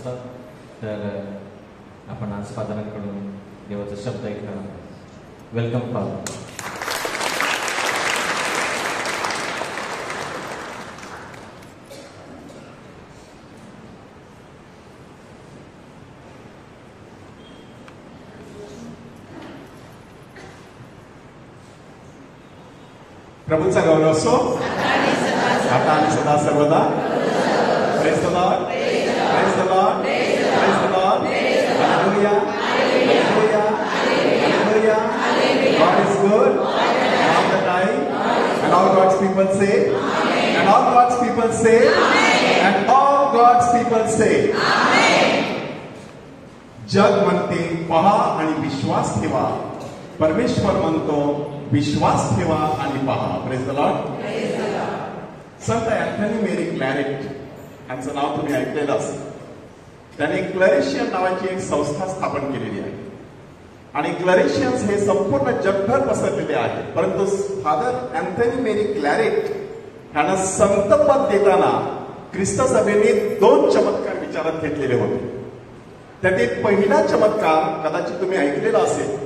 असतात. तर आपण आज फादरांकडून देवाचा शब्द ऐकणार. Welcome father. प्रभूचा गौरव असो आता आणि सदा सर्वदा. Praise the Lord, praise the Lord, praise the Lord. Hallelujah, hallelujah, hallelujah. God is good all the time. And all God's people say, and all God's people say, and all God's people say. जग म्हणते पहा आणि विश्वास ठेवा, परमेश्वर म्हणतो विश्वास ठेवा आणि पहा. Praise the Lord. Sant Anthony मेरी क्लॅरेट यांचं नाव तुम्ही ऐकलेलं असेल. त्यांनी क्लरेशियन नावाची एक संस्था स्थापन केलेली आहे आणि क्लरेशियन्स हे संपूर्ण जगभर पसरलेले आहे. परंतु फादर अँथनी मेरी क्लॅरेट यांना संतपद देताना ख्रिस्त सभेने 2 चमत्कार विचारात घेतलेले होते. त्यातील पहिला चमत्कार कदाचित तुम्ही ऐकलेला असेल.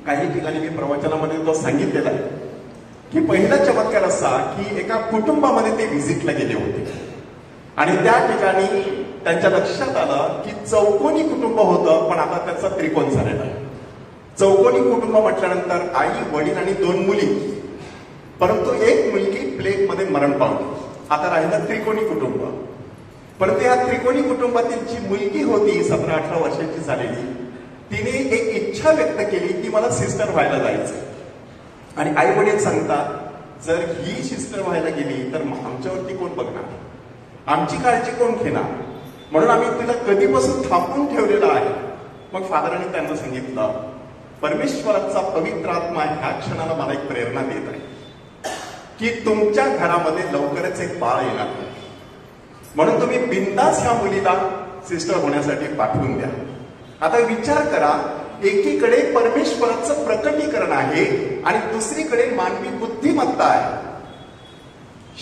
काही ठिकाणी मी प्रवचनामध्ये तो सांगितलेला आहे की पहिला चमत्कार असा की एका कुटुंबामध्ये ते व्हिजिटला गेले होते आणि त्या ठिकाणी त्यांच्या लक्षात आलं की चौकोनी कुटुंब होतं, पण आता त्याचा त्रिकोण झालेला आहे. चौकोनी कुटुंब म्हटल्यानंतर आई, वडील आणि 2 मुली, परंतु एक मुलगी प्लेगमध्ये मरण पावली. आता राहिलं त्रिकोणी कुटुंब. परंतु या त्रिकोणी कुटुंबातील जी मुलगी होती 17-18 वर्षाची झालेली, तिने एक इच्छा व्यक्त केली की मला सिस्टर व्हायला जायचं. आणि आई वडील सांगतात जर ही सिस्टर व्हायला गेली तर आमच्यावरती कोण बघणार, आमची काळजी कोण घेणार, म्हणून आम्ही तिला कधीपासून थांबून ठेवलेला आहे. मग फादरांनी त्यांना सांगितलं परमेश्वराचा पवित्र आत्मा ह्या क्षणाला मला एक प्रेरणा देत आहे की तुमच्या घरामध्ये लवकरच एक बाळ येणार, म्हणून तुम्ही बिनधास्त ह्या मुलीला सिस्टर होण्यासाठी पाठवून द्या. आता विचार करा, एकीकडे परमेश्वराचं प्रकटीकरण आहे आणि दुसरीकडे मानवी बुद्धिमत्ता आहे.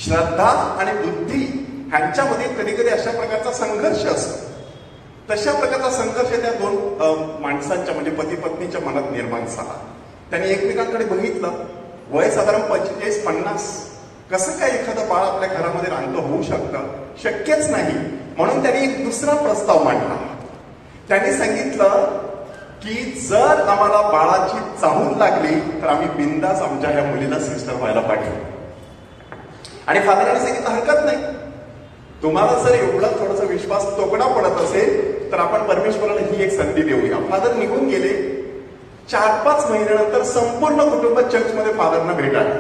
श्रद्धा आणि बुद्धी ह्यांच्यामध्ये कधी कधी अशा प्रकारचा संघर्ष असतो. तशा प्रकारचा संघर्ष त्या 2 माणसांच्या म्हणजे पती पत्नीच्या मनात निर्माण झाला. त्यांनी एकमेकांकडे बघितलं. वय साधारण 45-50. कसं काय एखादं बाळ आपल्या घरामध्ये रांगत होऊ शकतं? शक्यच नाही. म्हणून त्यांनी एक दुसरा प्रस्ताव मांडला. त्यांनी सांगितलं की जर आम्हाला बाळाची चाहूल लागली तर आम्ही बिनधास्त आमच्या ह्या मुलीला सिस्टर व्हायला पाठवू. आणि फादरांनी सांगितलं हरकत नाही, तुम्हाला जर एवढा थोडासा विश्वास तोकडा पडत असेल तर आपण परमेश्वराला ही एक संधी देऊया. फादर निघून गेले. 4-5 महिन्यानंतर संपूर्ण कुटुंब चर्चमध्ये फादरना भेटायला,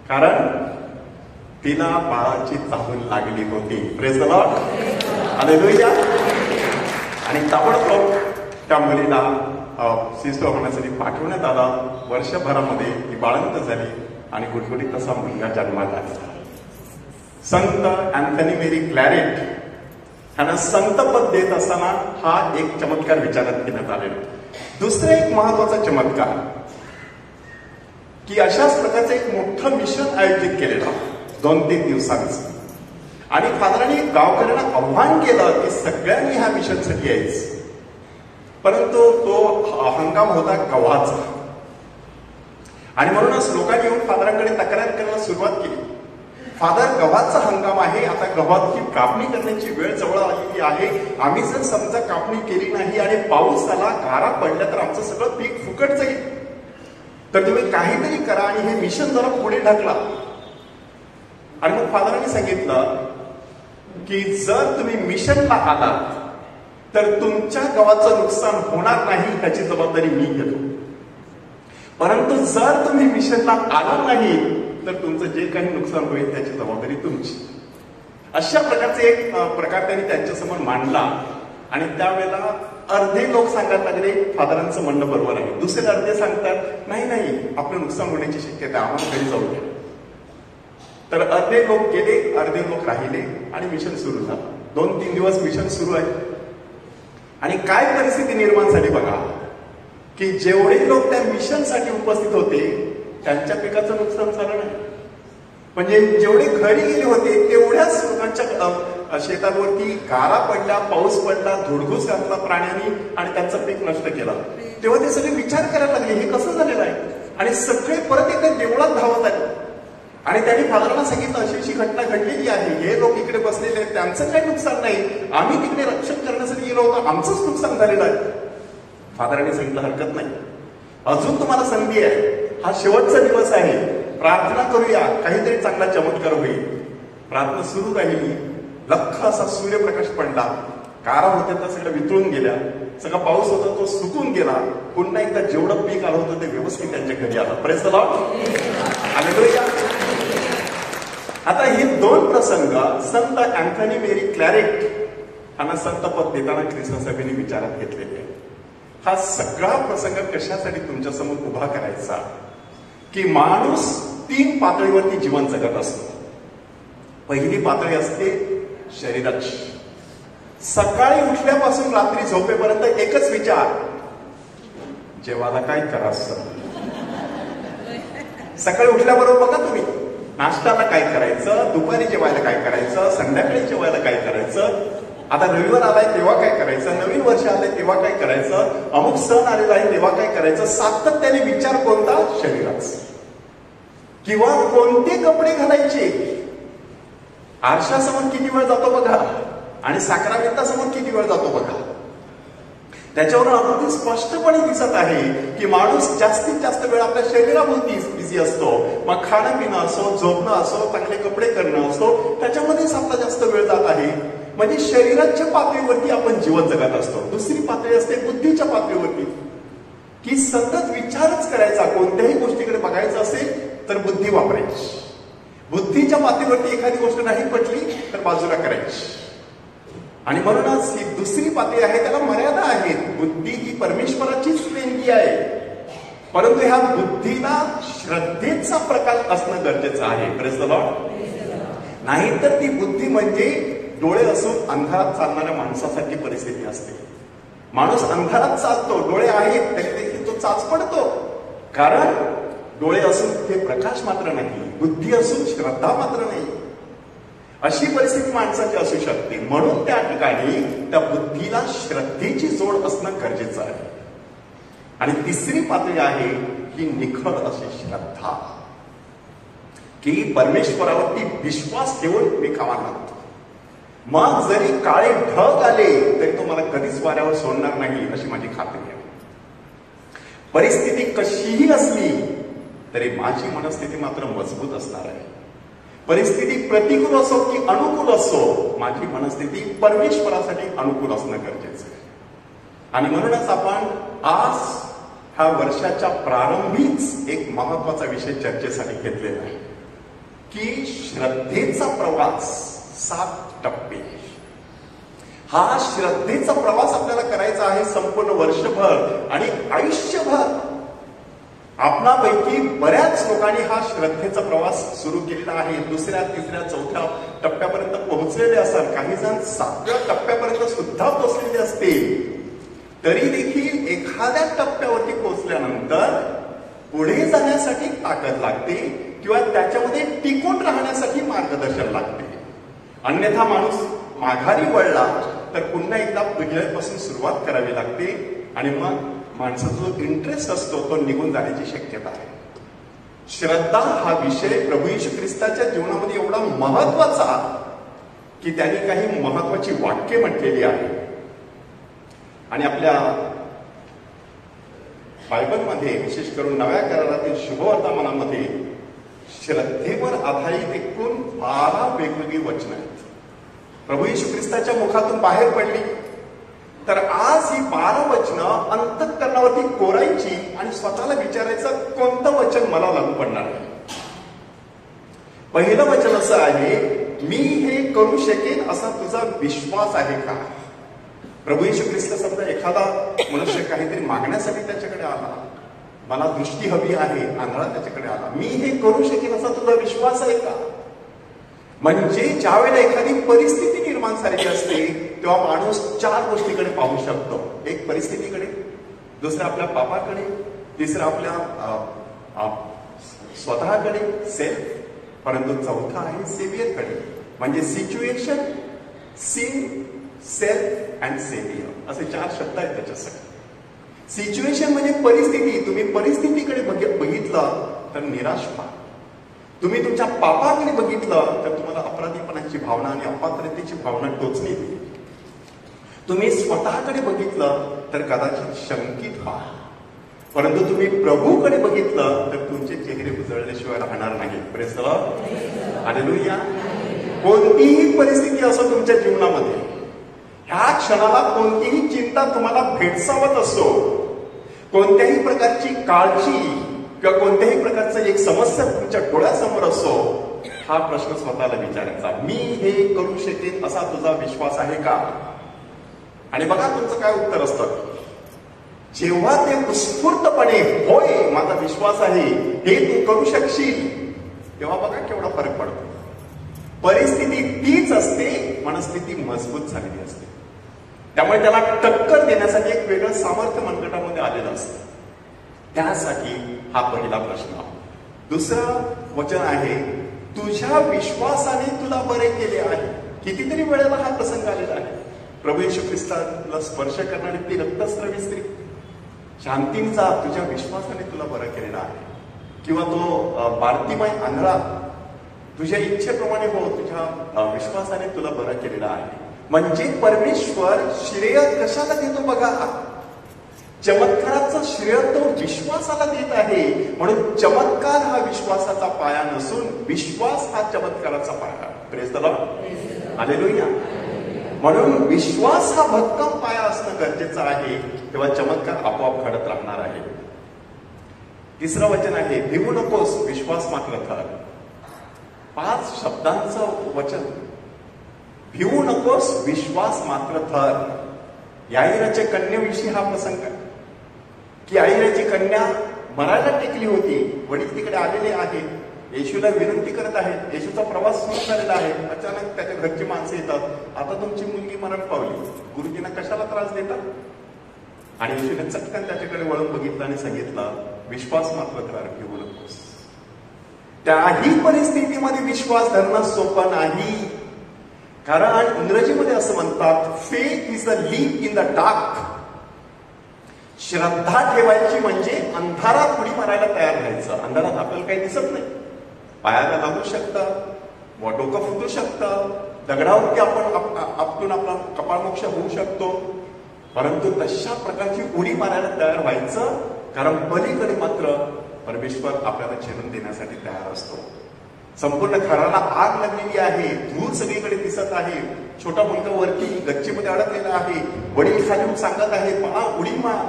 कारण तिला बाळाची चाहूल लागली होती. Praise the Lord, hallelujah. आणि ताबडतोब त्या मुलीला सिस्टर होण्यासाठी पाठवण्यात आला. वर्षभरामध्ये ती बाळंत झाली आणि गुटगुटीत तसा मुलगा जन्माला आला. संत अँथनी मेरी क्लॅरेट ह्यांना संतपद देत असताना हा एक चमत्कार विचारात घेण्यात आलेला. दुसरा एक महत्वाचा चमत्कार की अशाच प्रकारचं एक मोठं मिशन आयोजित केलेलं 2-3 दिवसांचं. आणि फादरांनी गावकऱ्यांना आव्हान केलं की सगळ्यांनी ह्या मिशनसाठी यायचं. परंतु तो हंगाम होता गव्हाचा आणि म्हणूनच लोकांनी येऊन फादरांकडे तक्रार करायला सुरुवात केली. फादर, गव्हाचा हंगाम आहे, आता गव्हाची कापणी करण्याची वेळ जवळ आलेली आहे. आम्ही जर समजा कापणी केली नाही आणि पाऊस आला, गारा पडल्या तर आमचं सगळं पीक फुकट जाईल. तर तुम्ही काहीतरी करा आणि हे मिशन जरा पुढे ढकला. आणि मग फादरांनी सांगितलं की जर तुम्ही मिशनला आलात तर तुमच्या गव्हाचं नुकसान होणार नाही ह्याची जबाबदारी मी घेतो, परंतु जर तुम्ही मिशनला आला नाही तर तुमचं जे काही नुकसान होईल त्याची जबाबदारी तुमची. अशा प्रकारचे एक प्रकार त्यांनी त्यांच्यासमोर मांडला. आणि त्यावेळेला अर्धे लोक सांगायला लागले फादरांचं म्हणणं बरोबर आहे. दुसरे अर्धे सांगतात नाही नाही, आपलं नुकसान होण्याची शक्यता आहे, आम्हाला घरी जाऊ द्या. तर अर्धे लोक गेले, अर्धे लोक राहिले आणि मिशन सुरू झालं. 2-3 दिवस मिशन सुरू आहे. आणि काय परिस्थिती निर्माण झाली बघा की जेवढे लोक त्या मिशनसाठी उपस्थित होते त्यांच्या पिकाचं नुकसान झालं नाही. म्हणजे जेवढे घरी गेले होते तेवढ्याच लोकांच्या शेतांवरती गारा पडल्या, पाऊस पडला, धुडघूस घातला प्राण्यांनी आणि त्यांचं पीक नष्ट केलं, तेव्हा ते सगळे विचार करायला लागले हे कसं झालेलं आहे. आणि सगळे परत एकदा देवळात धावत आले आणि त्यांनी फादरांना सांगितलं अशी अशी घटना घडलेली आहे, हे लोक इकडे बसलेले आहेत, त्यांचं काही नुकसान नाही, आम्ही तिकडे रक्षण करण्यासाठी गेलो होतो, आमचंच नुकसान झालेलं आहे. फादरांनी सांगितलं हरकत नाही, अजून तुम्हाला संधी आहे, हा शेवटचा दिवस आहे, प्रार्थना करूया, काहीतरी चांगला चमत्कार होईल. प्रार्थना सुरू राहिली, लख्ख असा सूर्यप्रकाश पडला, गारा होत्या त्या सगळ्या वितळून गेल्या, सगळा पाऊस होता तो सुकून गेला, पुन्हा एकदा जेवढं पीक आलं होतं ते व्यवस्थित त्यांच्या घरी आलं. Praise the Lord. हालेलुया. आता हे दोन प्रसंग संत अँथनी मेरी क्लॅरेट यांना संत पद देताना ख्रिस्ती सभेने विचारात घेतलेले. हा सगळा प्रसंग कशासाठी तुमच्या समोर उभा करायचा की माणूस 3 पातळीवरती जीवन जगत असतो. पहिली पातळी असते शरीराची. सकाळी उठल्यापासून रात्री झोपेपर्यंत एकच विचार, जेवायला काय करायचं. सकाळी उठल्याबरोबर बघा तुम्ही, नाश्त्याला काय करायचं, दुपारी जेवायला काय करायचं, संध्याकाळी जेवायला काय करायचं, आता रविवार आलाय तेव्हा काय करायचं, नवीन वर्ष आलंय तेव्हा काय करायचं, अमुक सण आलेला आहे तेव्हा काय करायचं. सातत्याने विचार कोणता, शरीराचा. किंवा कोणते कपडे घालायचे, आरशासमोर किती वेळ जातो बघा आणि साक्रामेंतासमोर किती वेळ जातो बघा. त्याच्यावरून अगदी स्पष्टपणे दिसत आहे की माणूस जास्तीत जास्त वेळ आपल्या शरीराभोवती बिझी असतो. मग खाणं पिणं असो, झोपणं असो, चांगले कपडे करणं असो, त्याच्यामध्येच आपला जास्त वेळ जात आहे. म्हणजे शरीराच्या पातळीवरती आपण जीवन जगत असतो. दुसरी पातळी असते बुद्धीच्या पातळीवरती, की सतत विचारच करायचा, कोणत्याही गोष्टीकडे बघायचं असेल तर बुद्धी वापरायची. बुद्धीच्या पातळीवरती एखादी गोष्ट नाही पटली तर बाजूला करायची. आणि म्हणूनच ही दुसरी पातळी आहे, त्याला मर्यादा आहेत. बुद्धी ही परमेश्वराचीच देणगी आहे, परंतु ह्या बुद्धीला श्रद्धेचा प्रकाश असणं गरजेचं आहे. Praise the Lord. नाहीतर ती बुद्धी म्हणजे डोळे असून अंधारात चालणाऱ्या माणसासारखी परिस्थिती असते. माणूस अंधारात चालतो, डोळे आहेत तरी देखील तो चाच पडतो, कारण डोळे असून तिथे प्रकाश मात्र नाही, बुद्धी असून श्रद्धा मात्र नाही. अशी परिस्थिती माणसाची असू शकते. म्हणून त्या ठिकाणी त्या बुद्धीला श्रद्धेची जोड असणं गरजेचं आहे. आणि तिसरी पातळी आहे ही निखळ अशी श्रद्धा, की परमेश्वरावरती विश्वास ठेवून मी कामा लागतो. मग जरी काळे ढग आले तरी तो मला कधीच वाऱ्यावर सोडणार नाही अशी माझी खात्री आहे. परिस्थिती कशीही असली तरी माझी मनस्थिती मात्र मजबूत असणार आहे. परिस्थिती प्रतिकूल असो की अनुकूल असो, माझी मनस्थिती परमेश्वरासाठी अनुकूल असणं गरजेचं आहे. आणि म्हणूनच आपण आज ह्या वर्षाच्या प्रारंभीच एक महत्वाचा विषय चर्चेसाठी घेतलेला आहे, की श्रद्धेचा प्रवास 7 टप्पे. हा श्रद्धेचा प्रवास आपल्याला करायचा आहे संपूर्ण वर्षभर आणि आयुष्यभर. आपणापैकी बऱ्याच लोकांनी हा श्रद्धेचा प्रवास सुरू केलेला आहे. 2ऱ्या, 3ऱ्या, 4थ्या टप्प्यापर्यंत पोहोचलेले असाल, काही जण 7व्या टप्प्यापर्यंत सुद्धा पोहोचलेले असतील. तरी देखील एखाद्या टप्प्यावरती पोहोचल्यानंतर पुढे जाण्यासाठी ताकद लागते किंवा त्याच्यामध्ये टिकून राहण्यासाठी मार्गदर्शन लागते. अन्यथा माणूस माघारी वळला तर पुन्हा एकदा पहिल्यापासून सुरुवात करावी लागते आणि मग माणसाचा जो इंटरेस्ट असतो तो निघून जाण्याची शक्यता आहे. श्रद्धा हा विषय प्रभू येशू ख्रिस्ताच्या जीवनामध्ये एवढा महत्वाचा की त्यांनी काही महत्वाची वाक्य म्हटलेली आहे. आणि आपल्या बायबलमध्ये विशेष करून नव्या करारातील शुभवर्तमानामध्ये श्रद्धेवर आधारित एकूण 12 वेगवेगळी वचनं आहेत. प्रभू येशू ख्रिस्ताच्या मुखातून बाहेर पडली तर आज ही 12 वचनं अंतःकरणावरती कोरायची आणि स्वतःला विचारायचं कोणतं वचन मला लागू पडणार आहे. पहिलं वचन असं आहे, मी हे करू शकेन असा तुझा विश्वास आहे का. प्रभू येशू ख्रिस्त समजा एखादा मनुष्य काहीतरी मागण्यासाठी त्याच्याकडे आला, मला दृष्टी हवी आहे, आंधळा त्याच्याकडे आला, मी हे करू शकेन असा तुझा विश्वास आहे का. म्हणजे ज्या वेळेला एखादी परिस्थिती निर्माण झालेली असते तेव्हा माणूस 4 गोष्टीकडे पाहू शकतो. एक परिस्थितीकडे, दुसरं आपल्या पापाकडे, तिसरं आपल्या स्वतःकडे सेल्फ, परंतु चौथा आहे सेवियरकडे. म्हणजे situation, cin, self and saviour असे 4 शब्द आहेत त्याच्यासाठी. सिच्युएशन म्हणजे परिस्थिती. तुम्ही परिस्थितीकडे बघितलं तर निराश व्हा. तुम्ही तुमच्या पापाकडे बघितलं तर तुम्हाला अपराधीपणाची भावना आणि अपात्रतेची भावना टोचणी येईल. तुम्ही स्वतःकडे बघितलं तर कदाचित शंकित व्हा. परंतु तुम्ही प्रभूकडे बघितलं तर तुमचे चेहरे उजळल्याशिवाय राहणार नाही. Praise the Lord. हालेलुया. कोणतीही परिस्थिती असो तुमच्या जीवनामध्ये, ह्या क्षणाला कोणतीही चिंता तुम्हाला भेडसावत असो, कोणत्याही प्रकारची काळजी किंवा कोणत्याही प्रकारचं एक समस्या तुमच्या डोळ्यासमोर असो, हा प्रश्न स्वतःला विचारायचा, मी हे करू शकेन असा तुझा विश्वास आहे का? आणि बघा तुमचं काय उत्तर असतं. जेव्हा ते उत्स्फूर्तपणे होय माझा विश्वास आहे, हे तू करू शकशील, तेव्हा बघा केवढा फरक पडतो. परिस्थिती तीच असते, मनस्थिती मजबूत झालेली असते. त्यामुळे त्याला टक्कर देण्यासाठी एक वेगळं सामर्थ्य मनगटामध्ये आलेलं असतं. त्यासाठी हा पहिला प्रश्न. दुसरं वचन आहे, तुझ्या विश्वासाने तुला बरे केले आहे. कितीतरी वेळेला हा प्रसंग आलेला आहे. प्रभू येशू ख्रिस्ताला स्पर्श करणारी ती रक्तस्रावी स्त्री, शांतीने जा, तुझ्या विश्वासाने तुला बरं केलेला आहे. किंवा तो बार्तिमाय आंधळा, तुझ्या इच्छेप्रमाणे हो, तुझ्या विश्वासाने तुला बरं केलेला आहे. म्हणजे परमेश्वर श्रेय कशाला देतो बघा. चमत्काराचं श्रेय तो विश्वासाला देत आहे. म्हणून चमत्कार हा विश्वासाचा पाया नसून विश्वास हा चमत्काराचा पाया. Praise the Lord. हालेलुया. म्हणून विश्वास हा भक्कम पाया असणं गरजेचं आहे, तेव्हा चमत्कार आपोआप घडत राहणार आहे. तिसरं वचन आहे, भिवू नकोस, विश्वास मात्र कर. 5 शब्दांचं वचन. भिवू नकोस, विश्वास मात्र धर. याईराच्या कन्याविषयी हा प्रसंग आहे की याईराची कन्या मरायला टेकली होती. वडील तिकडे आलेले आहेत, येशूला विनंती करत आहेत. येशूचा प्रवास सुरू झालेला आहे. अचानक त्याच्या घरची माणसं येतात, आता तुमची मुलगी मरण पावली, गुरुजींना कशाला त्रास देतात? आणि येशूने चटकन त्याच्याकडे वळून बघितलं आणि सांगितलं, विश्वास मात्र धर, भिवू नकोस. त्याही परिस्थितीमध्ये विश्वास धरणं सोपं नाही. कारण इंग्रजीमध्ये असं म्हणतात, faith is a leap in the dark. श्रद्धा ठेवायची म्हणजे अंधारात उडी मारायला तयार राहायचं. अंधारात आपल्याला काही दिसत नाही, पायाला लागू शकतं, डोकं फुटू शकतं, दगडावरती आपण आपटून आपला कपाळमोक्ष होऊ शकतो. परंतु तशा प्रकारची उडी मारायला तयार व्हायचं, कारण पलीकडे मात्र परमेश्वर आपल्याला झेलून देण्यासाठी तयार असतो. संपूर्ण घराला आग लागलेली आहे, धूळ सगळीकडे दिसत आहे, छोटा मुलगा वरती गच्चीमध्ये अडकलेला आहे, वडील खाली सांगत आहेत, मला उडी मार,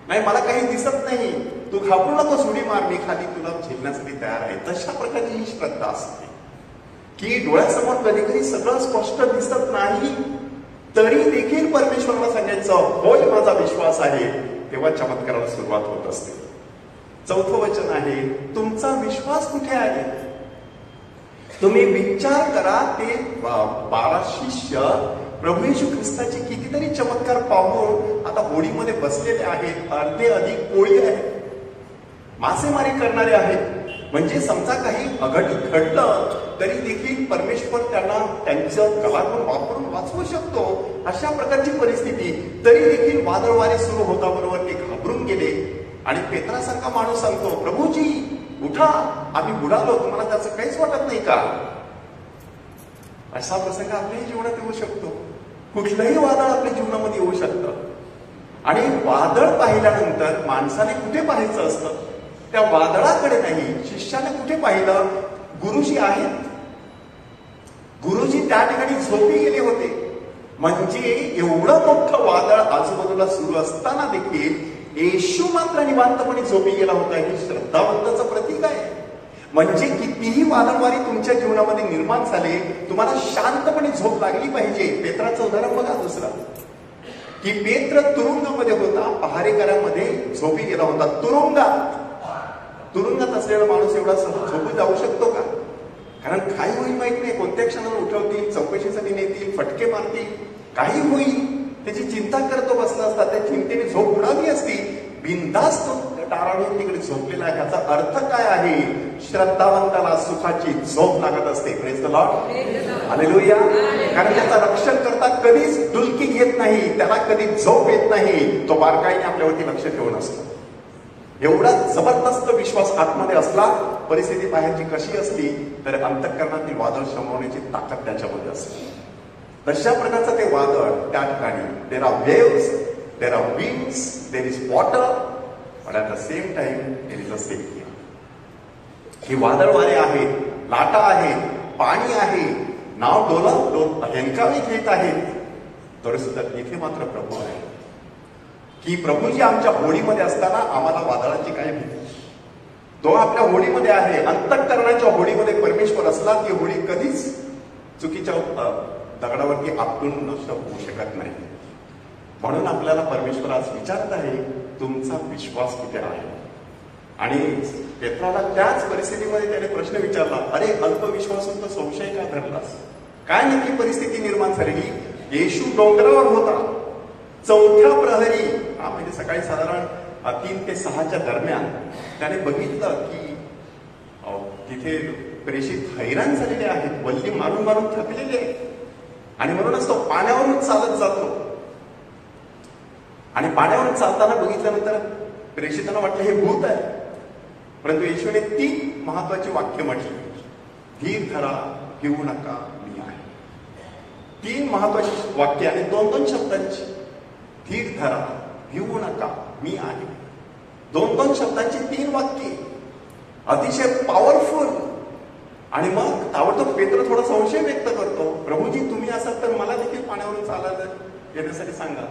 नाही मला काही दिसत नाही, तू घाबरू नकोस, उडी मार, मी खाली तुला झेलण्यासाठी तयार आहे. तशा प्रकारची ही श्रद्धा असते की डोळ्यासमोर कधी कधी सगळं स्पष्ट दिसत नाही, तरी देखील परमेश्वराला सांगायचं, होय माझा विश्वास आहे, तेव्हा चमत्काराला सुरुवात होत असते. 4थं वचन आहे, तुमचा विश्वास कुठे आहे? तुम्ही विचार करा, ते 12 शिष्य प्रभू येशू ख्रिस्ताची कितीतरी चमत्कार पाहून आता होडीमध्ये बसलेले आहेत. अर्धे अधिक कोळी आहेत, मासेमारी करणारे आहेत. म्हणजे समजा काही अघटित घडलं तरी देखील परमेश्वर त्यांना त्यांचं कलागुण वापरून वाचवू शकतो. अशा प्रकारची परिस्थिती, तरी देखील वादळ वारे सुरू होता बरोबर ते घाबरून गेले. आणि पेत्रासारखा माणूस सांगतो, प्रभूजी उठा, आम्ही बुडालो, तुम्हाला त्याचं काहीच वाटत नाही का? असा प्रसंग आपल्याही जीवनात येऊ शकतो. कुठलंही वादळ आपल्या जीवनामध्ये येऊ शकतं. आणि वादळ पाहिल्यानंतर माणसाने कुठे पाहायचं असतं? त्या वादळाकडे नाही, शिष्याने कुठे पाहिलं? गुरुजी आहेत. गुरुजी त्या ठिकाणी झोपी गेले होते. म्हणजे एवढं मोठं वादळ आजूबाजूला सुरू असताना देखील येशू मात्र निवांतपणे झोपी गेला होता. हे श्रद्धावंताचं प्रतीक आहे. म्हणजे कितीही वादळवारी तुमच्या जीवनामध्ये निर्माण झाले, तुम्हाला शांतपणे झोप लागली पाहिजे. पेत्राचं उदाहरण बघा दुसरं, की पेत्र तुरुंगामध्ये होता, पहारेकऱ्यामध्ये झोपी गेला होता. तुरुंगात असलेला माणूस एवढा झोपू जाऊ शकतो का? कारण काय होईल माहित नाही, कोणत्या क्षणाला उठवतील, चौकशीसाठी नेतील, फटके मारतील, काही होईल त्याची चिंता करतो बसला असता. त्या चिंतेने झोप उडाली असती. बिनधास्त टाळाडून तिकडे झोपलेला आहे. याचा अर्थ काय आहे? श्रद्धावंताला सुखाची झोप लागत असते. Praise the Lord. हालेलुया. कारण त्याचा रक्षण करता कधीच डुलकी घेत नाही, त्याला कधी झोप येत नाही, तो बारकाईने आपल्यावरती लक्ष ठेवून असतो. एवढा जबरदस्त विश्वास आतमध्ये असला, परिस्थिती बाहेरची कशी असली तर अंतःकरणातील वादळ शमवण्याची ताकद त्याच्यामध्ये असते. तशा प्रकारचं ते वादळ त्या ठिकाणी there are waves, there are winds, there is water, but at the same time there is a safety. ही वादळ वारे आहेत, लाटा आहेत, पाणी आहे, नाव हेंकावे घेत आहेत, तरी सुद्धा इथे मात्र प्रभू आहे. की प्रभूजी आमच्या होडीमध्ये असताना आम्हाला वादळाची काय भीती. तो आपल्या होडीमध्ये आहे. अंतःकरणाच्या होडीमध्ये परमेश्वर असला ती होडी कधीच चुकीच्या दगडावरती आपटून नष्ट होऊ शकत नाही. म्हणून आपल्याला परमेश्वर आज विचारत आहे, तुमचा विश्वास कुठे आहे. आणि पेत्राला त्याच परिस्थितीमध्ये त्याने प्रश्न विचारला, अरे अल्पविश्वासून तर संशय का धरलास. काय नक्की परिस्थिती निर्माण झालेली. येशू डोंगरावर होता, चौथ्या प्रहरी, म्हणजे सकाळी साधारण 3 ते 6च्या दरम्यान त्याने बघितलं की तिथे प्रेषित हैराण झालेले आहेत, वल्ली मारून मारून थकलेले आहेत. आणि म्हणूनच तो पाण्यावरून चालत जातो. आणि पाण्यावरून चालताना बघितल्यानंतर प्रेषितांना वाटलं हे भूत आहे. परंतु येशूने 3 महत्वाची वाक्य म्हटली, धीर धरा, भिवू नका, मी आहे. 3 महत्वाची वाक्य आणि 2-2 शब्दांची. धीर धरा, भिवू नका, मी आहे. 2-2 शब्दांची 3 वाक्ये, अतिशय पॉवरफुल. आणि मग ताबडतोब पेत्र थोडा संशय व्यक्त करतो, प्रभूजी तुम्ही असाल तर मला देखील पाण्यावरून चालायला येण्यासाठी सांगा.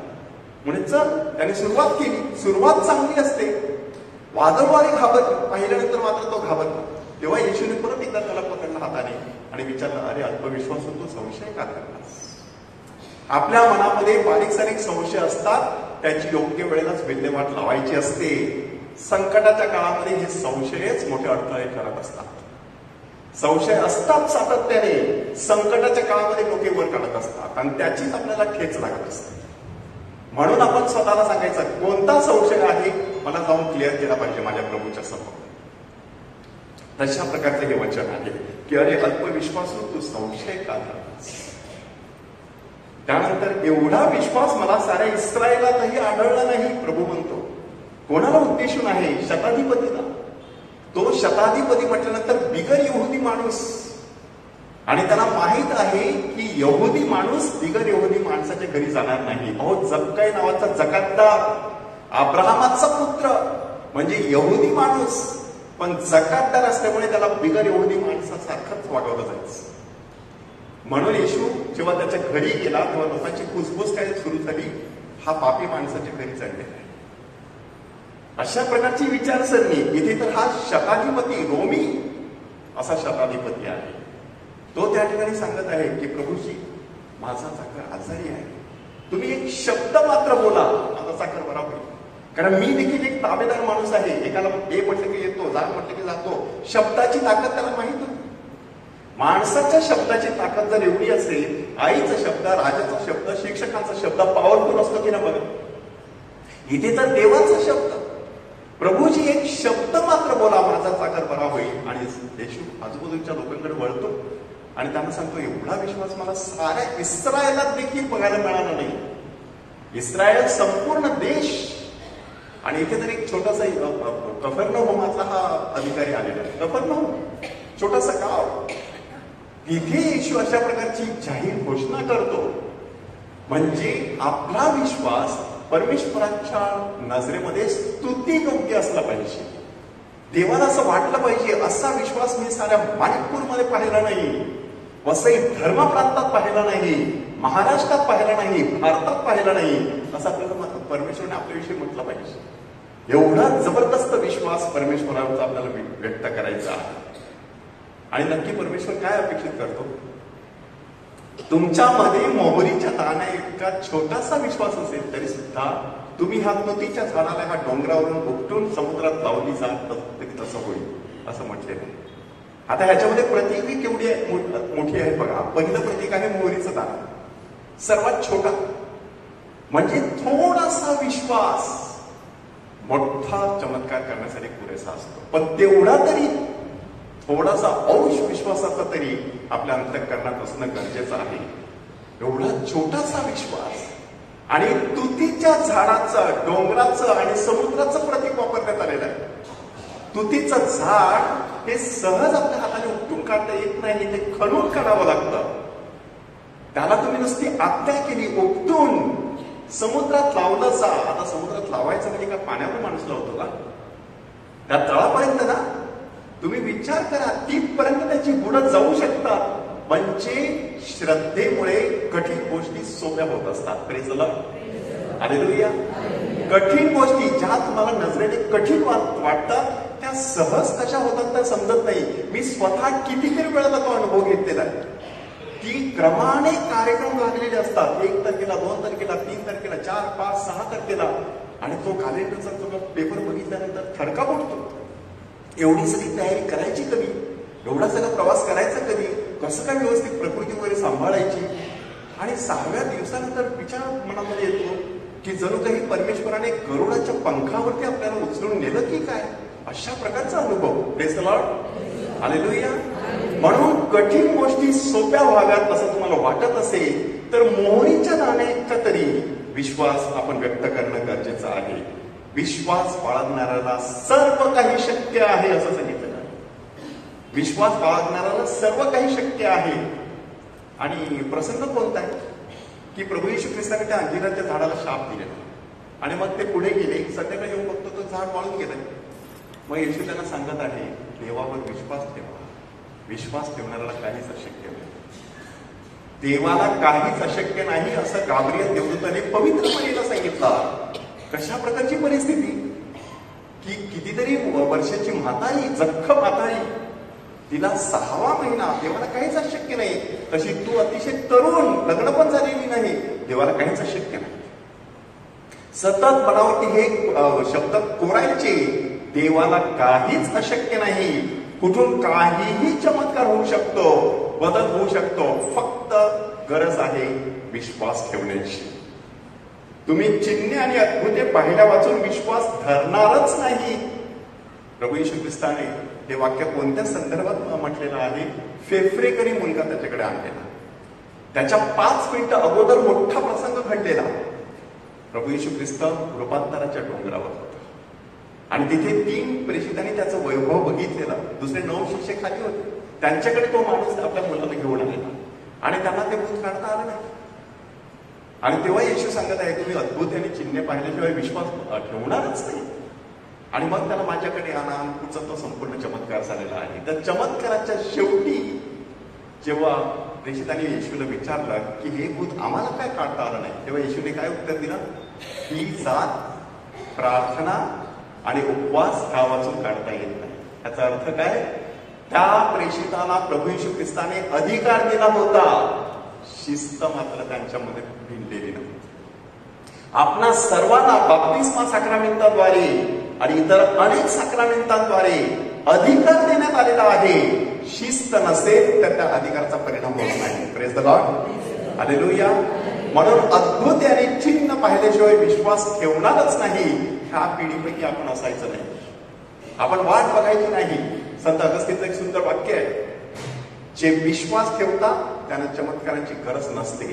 म्हणजे चल. त्याने सुरुवात केली. सुरुवात चांगली असते. वादळ वारे पाहिल्यानंतर मात्र तो घाबरला. तेव्हा येशूने परत एकदा त्याला पकडला हाताने आणि विचारलं, अरे अल्पविश्वास होतो, संशय का करलास. आपल्या मनामध्ये बारीक सारीक संशय असतात, त्याची योग्य वेळेलाच विल्हेवाट लावायची असते. संकटाच्या काळामध्ये हे संशयच मोठे अडथळे ठरत असतात. संशय असतात सातत्याने. संकटाच्या काळामध्ये डोके वर काढत असतात आणि त्याचीच आपल्याला ठेच लागत असते. म्हणून आपण स्वतःला सांगायचं, कोणता संशय आहे मला जाऊन क्लिअर केला पाहिजे माझ्या प्रभूच्या समोर. तशा प्रकारचे हे वचन आहे की अरे अल्पविश्वासू तू संशय का धरलास. त्यानंतर एवढा विश्वास मला साऱ्या इस्रायलातही आढळला नाही. प्रभू म्हणतो कोणाला उद्देशून आहे, शताधिपतीला. तो शताधिपती म्हटल्यानंतर बिगर यहुदी माणूस. आणि त्यांना माहित आहे की यहुदी माणूस बिगर यहुदी माणसाच्या घरी जाणार नाही. अहो, जक्काई नावाचा जकातदार, अब्राहमाचा पुत्र, म्हणजे यहुदी माणूस, पण जकातदार असल्यामुळे त्याला बिगर यहुदी माणसासारखंच वागवलं जायचं. म्हणून येशू जेव्हा त्याच्या घरी गेला तेव्हा लोकांची कुसबुस काय सुरू झाली, हा पापी माणसाच्या घरी चढलेला आहे. अशा प्रकारची विचारसरणी. इथे तर हा शताधिपती, रोमी असा शताधिपती आहे. तो त्या ठिकाणी सांगत आहे की प्रभूजी माझा चाकर आजारी आहे, तुम्ही एक शब्द मात्र बोला, माझा चाकर बरा होईल. कारण मी देखील एक ताबेदार माणूस आहे. एकाला ए म्हटलं की येतो, जा म्हटलं की जातो. शब्दाची ताकद त्याला माहित होती. माणसाच्या शब्दाची ताकद जर एवढी असेल, आईचा शब्द, राजाचा शब्द, शिक्षकांचा शब्द पॉवरफुल असतो की ना बघा. इथे तर देवाचा शब्द, प्रभूजी एक शब्द मात्र बोला, माझा चाकर बरा होईल. आणि येशू आजूबाजूच्या लोकांकडे वळतो आणि त्यांना सांगतो, एवढा विश्वास मला साऱ्या इस्रायलात देखील बघायला मिळाला नाही. इस्रायल संपूर्ण देश. आणि इथे तर एक छोटासा कफरनहूमाचा हा अधिकारी आलेला आहे. कफरनहूम छोटासा गाव. तिथे येशू अशा प्रकारची जाहीर घोषणा करतो. म्हणजे आपला विश्वास परमेश्वराच्या नजरेमध्ये स्तुती योग्य असला पाहिजे. देवाला असं वाटलं पाहिजे, असा विश्वास मी साऱ्या माणिकपूरमध्ये पाहिला नाही, वसई धर्म प्रांतात पाहिला नाही, महाराष्ट्रात पाहिला नाही, भारतात पाहिला नाही, असं आपल्याला परमेश्वराने आपल्याविषयी म्हटलं पाहिजे. एवढा जबरदस्त विश्वास परमेश्वराचा आपल्याला व्यक्त करायचा आहे. आणि नक्की परमेश्वर काय अपेक्षित करतो. तुमच्यामध्ये मोहरीच्या दाण्या इतका छोटासा विश्वास असेल तरी सुद्धा तुम्ही ह्या तुतीच्या झाडाला ह्या डोंगरावरून उपटून समुद्रात लावली जात तरी तसं होईल असं म्हटलेलं आहे. आता ह्याच्यामध्ये प्रतीक केवढी मोठी आहे बघा. पहिलं प्रतीक आहे मोहरीचं दाणं, सर्वात छोटा. म्हणजे थोडासा विश्वास मोठा चमत्कार करण्यासाठी पुरेसा असतो. पण तेवढा तरी थोडासा अंश विश्वासाचा तरी आपल्या अंतःकरणात असणं गरजेचं आहे. एवढा छोटासा विश्वास आणि तुतीच्या झाडाचं, डोंगराचं आणि समुद्राचं प्रतीक वापरण्यात आलेलं आहे. तुतीचं झाड हे सहज आपल्या हाताने उपटून काढता येत नाही, ते खणून काढावं लागतं. त्याला तुम्ही नुसती आज्ञा केली, उपटून समुद्रात लावलं सा. आता समुद्रात लावायचं म्हणजे का पाण्यावर माणूस लावतो का? त्या तळापर्यंत ना तुम्ही विचार करा, तिथपर्यंत त्याची बुडं जाऊ शकतात. म्हणजे श्रद्धेमुळे कठीण गोष्टी सोप्या होत असतात. Praise the Lord, hallelujah. कठीण गोष्टी ज्या तुम्हाला नजरेने कठीण वाटतात त्या सहज कशा होतात तर समजत नाही. मी स्वतः कितीतरी वेळा तो अनुभव घेतलेला आहे की क्रमाने कार्यक्रम लागलेले असतात. 1 तारखेला, 2 तारखेला, 3 तारखेला, 4, 5, 6 तारखेला, आणि तो कॅलेंडरचा तो पेपर बघितल्यानंतर थरका पडतो. एवढी सगळी तयारी करायची कधी? एवढा सगळा प्रवास करायचा कधी? कसं काय व्यवस्थित प्रकृती वगैरे सांभाळायची? आणि 6व्या दिवसानंतर विचार मनामध्ये येतो की जणू काही परमेश्वराने गरुडाच्या पंखावरती आपल्याला उचलून नेलं की काय, अशा प्रकारचा अनुभव. Praise the Lord, hallelujah. म्हणून कठीण गोष्टी सोप्या व्हाव्यात असं तुम्हाला वाटत असेल तर मोहरीच्या दाण्याचा तरी विश्वास आपण व्यक्त करणं गरजेचं आहे. विश्वास बाळगणाऱ्याला सर्व काही शक्य आहे असं सांगितलं. विश्वास बाळगणाऱ्याला सर्व काही शक्य आहे. आणि प्रसंग कोणता आहे की प्रभू येशू ख्रिस्ताने त्या अंजिराच्या झाडाला शाप दिलेला आणि मग ते पुढे गेले. संध्याकाळी येऊन बघतो तो झाड वाळून गेलं. मग येशू त्यांना सांगत आहे, देवावर विश्वास ठेवा. विश्वास ठेवणाऱ्याला काहीच अशक्य नाही. देवाला काहीच अशक्य नाही असं गाब्रिएल देवदूताने पवित्र मरीला सांगितलं. कशा प्रकारची परिस्थिती की कितीतरी वर्षाची म्हातारी, जख्ख म्हातारी, तिला 6वा महिना, देवाला काहीच अशक्य नाही. तशी तू अतिशय तरुण, लग्न पण झालेली नाही, देवाला काहीच अशक्य नाही. सतत बनावटी हे शब्द कोरायचे. देवाला काहीच अशक्य नाही. कुठून काहीही चमत्कार होऊ शकतो, बदल होऊ शकतो. फक्त गरज आहे विश्वास ठेवण्याची. तुम्ही चिन्हे आणि अद्भुते पाहिल्या वाचून विश्वास धरणारच नाही. प्रभू येशू ख्रिस्ताने हे वाक्य कोणत्या संदर्भात म्हटलेलं आहे? फेफ्रेकरी मुलगा त्याच्याकडे आणलेला, त्याच्या 5 मिनिटं अगोदर मोठा प्रसंग घडलेला. प्रभू येशू ख्रिस्त रूपांतराच्या डोंगरावर होता आणि तिथे 3 प्रेषितांनी त्याचं वैभव बघितलेला. दुसरे 9 शिष्य खाली होते. त्यांच्याकडे तो माणूस आपल्या मुलाला घेऊन आलेला आणि त्यांना ते भूत काढता आलं नाही. आणि तेव्हा येशू सांगत आहे, तुम्ही अद्भुत आणि चिन्हे पाहिल्याशिवाय विश्वास ठेवणारच नाही. आणि मग त्याला माझ्याकडे आणा. पुढचा तो संपूर्ण चमत्कार झालेला आहे. त्या चमत्काराच्या शेवटी जेव्हा प्रेषितांनी येशूला विचारलं की हे भूत आम्हाला काय काढता आलं नाही, तेव्हा येशूने काय उत्तर दिलं? ही जात प्रार्थना आणि उपवास का वाचून काढता येत नाही. याचा अर्थ काय? त्या प्रेषितांना प्रभू येशू ख्रिस्ताने अधिकार दिला होता, शिस्त मात्र त्यांच्यामध्ये भिनलेली नव्हती. आपणा सर्वांना बाप्तिस्मा साक्रामेंटाद्वारे आणि इतर अनेक साक्रामेंटाद्वारे अधिकार देण्यात आलेला आहे. शिस्त नसेल तर त्या अधिकाराचा परिणाम होत नाही. Praise the Lord, hallelujah. म्हणून अद्भुत आणि चिन्ह पाहिल्याशिवाय विश्वास ठेवणारच नाही. ह्या पिढीपैकी आपण असायचं नाही. आपण वाट बघायची नाही. संत अगस्तीचं एक सुंदर वाक्य आहे, जे विश्वास ठेवतात त्यांना चमत्काराची गरज नसते.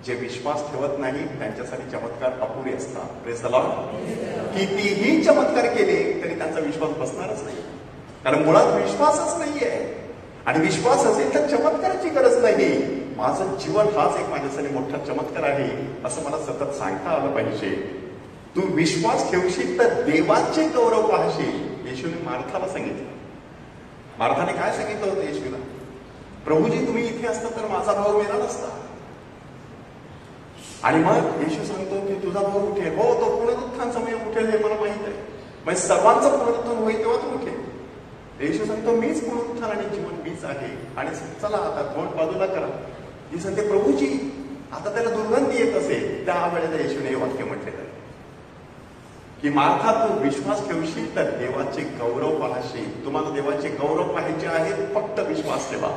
जे विश्वास ठेवत नाही त्यांच्यासाठी चमत्कार अपुरे असतात. Praise the Lord. कितीही चमत्कार केले तरी त्यांचा विश्वास बसणारच नाही, कारण मुळात विश्वासच नाहीये. आणि विश्वास असेल तर चमत्काराची गरज नाही. माझं जीवन हाच एक माझ्यासाठी मोठा चमत्कार आहे असं मला सतत सांगता आलं पाहिजे. तू विश्वास ठेवशील तर देवाचे गौरव पाहशील. येशूने मार्थाला सांगितलं. मार्थाने काय सांगितलं होतं येशूला? प्रभूजी तुम्ही इथे असता तर माझा भाऊ मेला नसता. आणि मग येशू सांगतो की तुझा भाऊ उठेल. हो, तो पुनरुत्थान समय उठेल हे मला माहित आहे. म्हणजे सर्वांचं पुनरुत्थान होईल तेव्हा तो उठेल. येशू सांगतो मीच पुनरुत्थान आणि जीवन मीच आहे. आणि चला आता तोंड बाजूला करा. ती सांगते प्रभूजी आता त्याला दुर्गंधी येत असेल. त्या वेळेला येशूने हे वाक्य म्हटलेलं आहे की मार्था तू विश्वास ठेवशील तर देवाचे गौरव पाहशील. तुम्हाला देवाचे गौरव पाहायचे आहेत, फक्त विश्वास ठेवा.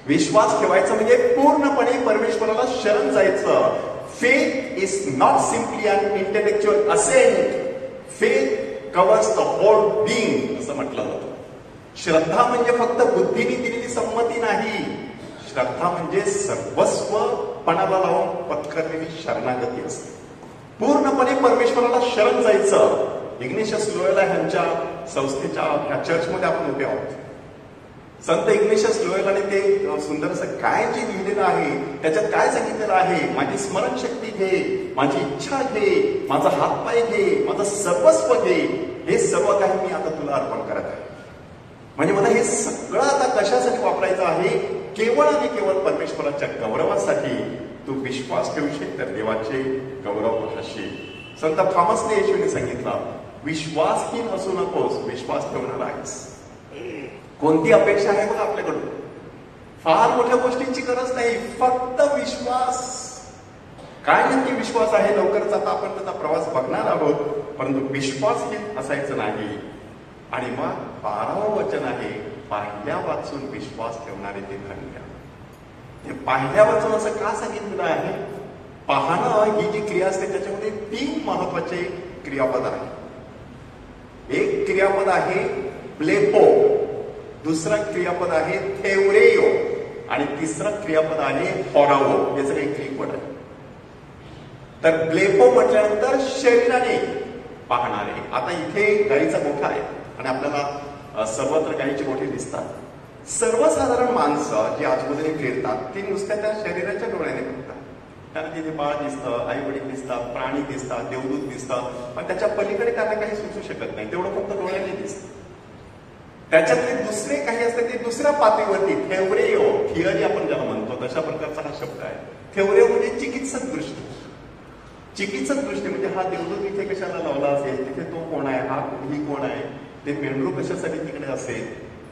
विश्वास ठेवायचं म्हणजे पूर्णपणे परमेश्वराला शरण जायचं. Faith is not simply an intellectual assent. Faith covers the whole being असं म्हटलं जातं. श्रद्धा म्हणजे फक्त बुद्धीने दिलेली संमती नाही. श्रद्धा म्हणजे सर्वस्व पणाला लावून पत्करलेली शरणागती असते. पूर्णपणे परमेश्वराला शरण जायचं. इग्नेशियस लोयोला ह्यांच्या संस्थेच्या ह्या चर्चमध्ये आपण उभे आहोत. संत इग्नेशियस लोयोलाने ते सुंदरसं काय जे लिहिलेलं आहे त्याच्यात काय सांगितलेलं आहे, माझी स्मरणशक्ती घे, माझी इच्छा घे, माझा हातपाय घे, माझं सर्वस्व घे, हे सर्व काही मी आता तुला अर्पण करत आहे. म्हणजे मला हे सगळं आता कशासाठी वापरायचं आहे, केवळ आणि केवळ परमेश्वराच्या गौरवासाठी. तू विश्वास ठेवशील तर देवाचे गौरव पाहशील. संत थॉमसने येशूने सांगितलं, विश्वासहीन असू नकोस, विश्वास ठेवणार आहेस. कोणती अपेक्षा आहे बघा आपल्याकडून, फार मोठ्या गोष्टींची गरज नाही, फक्त विश्वास. काय नक्की विश्वास आहे, लवकरच आता आपण त्याचा प्रवास बघणार आहोत. परंतु विश्वासहीन असायचं नाही. आणि मग 12वं वचन आहे, पाहिल्या वाचून विश्वास ठेवणारे ते धन्य. ते पाहिल्या वाचून असं का सांगितलेलं आहे, पाहणं ही जी क्रिया असते त्याच्यामध्ये 3 महत्वाचे क्रियापद आहे. एक क्रियापद आहे ब्लेपो, दुसरं क्रियापद आहे थेवरेयो, आणि तिसरं क्रियापद आहे हॉरावो. याचं काही ग्रीक वर्ड आहे. तर ब्लेपो म्हटल्यानंतर शरीराने पाहणारे. आता इथे गाईचा गोठा आहे आणि आपल्याला सर्वत्र गाईची गोठी दिसतात. सर्वसाधारण माणसं जी आजूबाजूने फिरतात ती नुसत्या त्या शरीराच्या डोळ्याने बघतात. त्यांना तिथे बाळ दिसतं, आई वडील दिसतात, प्राणी दिसतात, देवदूत दिसतात, पण त्याच्या पलीकडे त्यांना काही सुचू शकत नाही. तेवढं फक्त डोळ्याने दिसतं. त्याच्यातले दुसरे काही असतात ते दुसऱ्या पातळीवरती थेवरेयो, थिअरी आपण ज्याला म्हणतो तशा प्रकारचा हा शब्द आहे. थेवरेयो म्हणजे चिकित्सक दृष्टी. चिकित्सक दृष्टी म्हणजे हा देवदूत इथे कशाला लावला असेल, तिथे तो कोण आहे, हा ही कोण आहे, ते मेंढरू कशासाठी तिकडे असेल,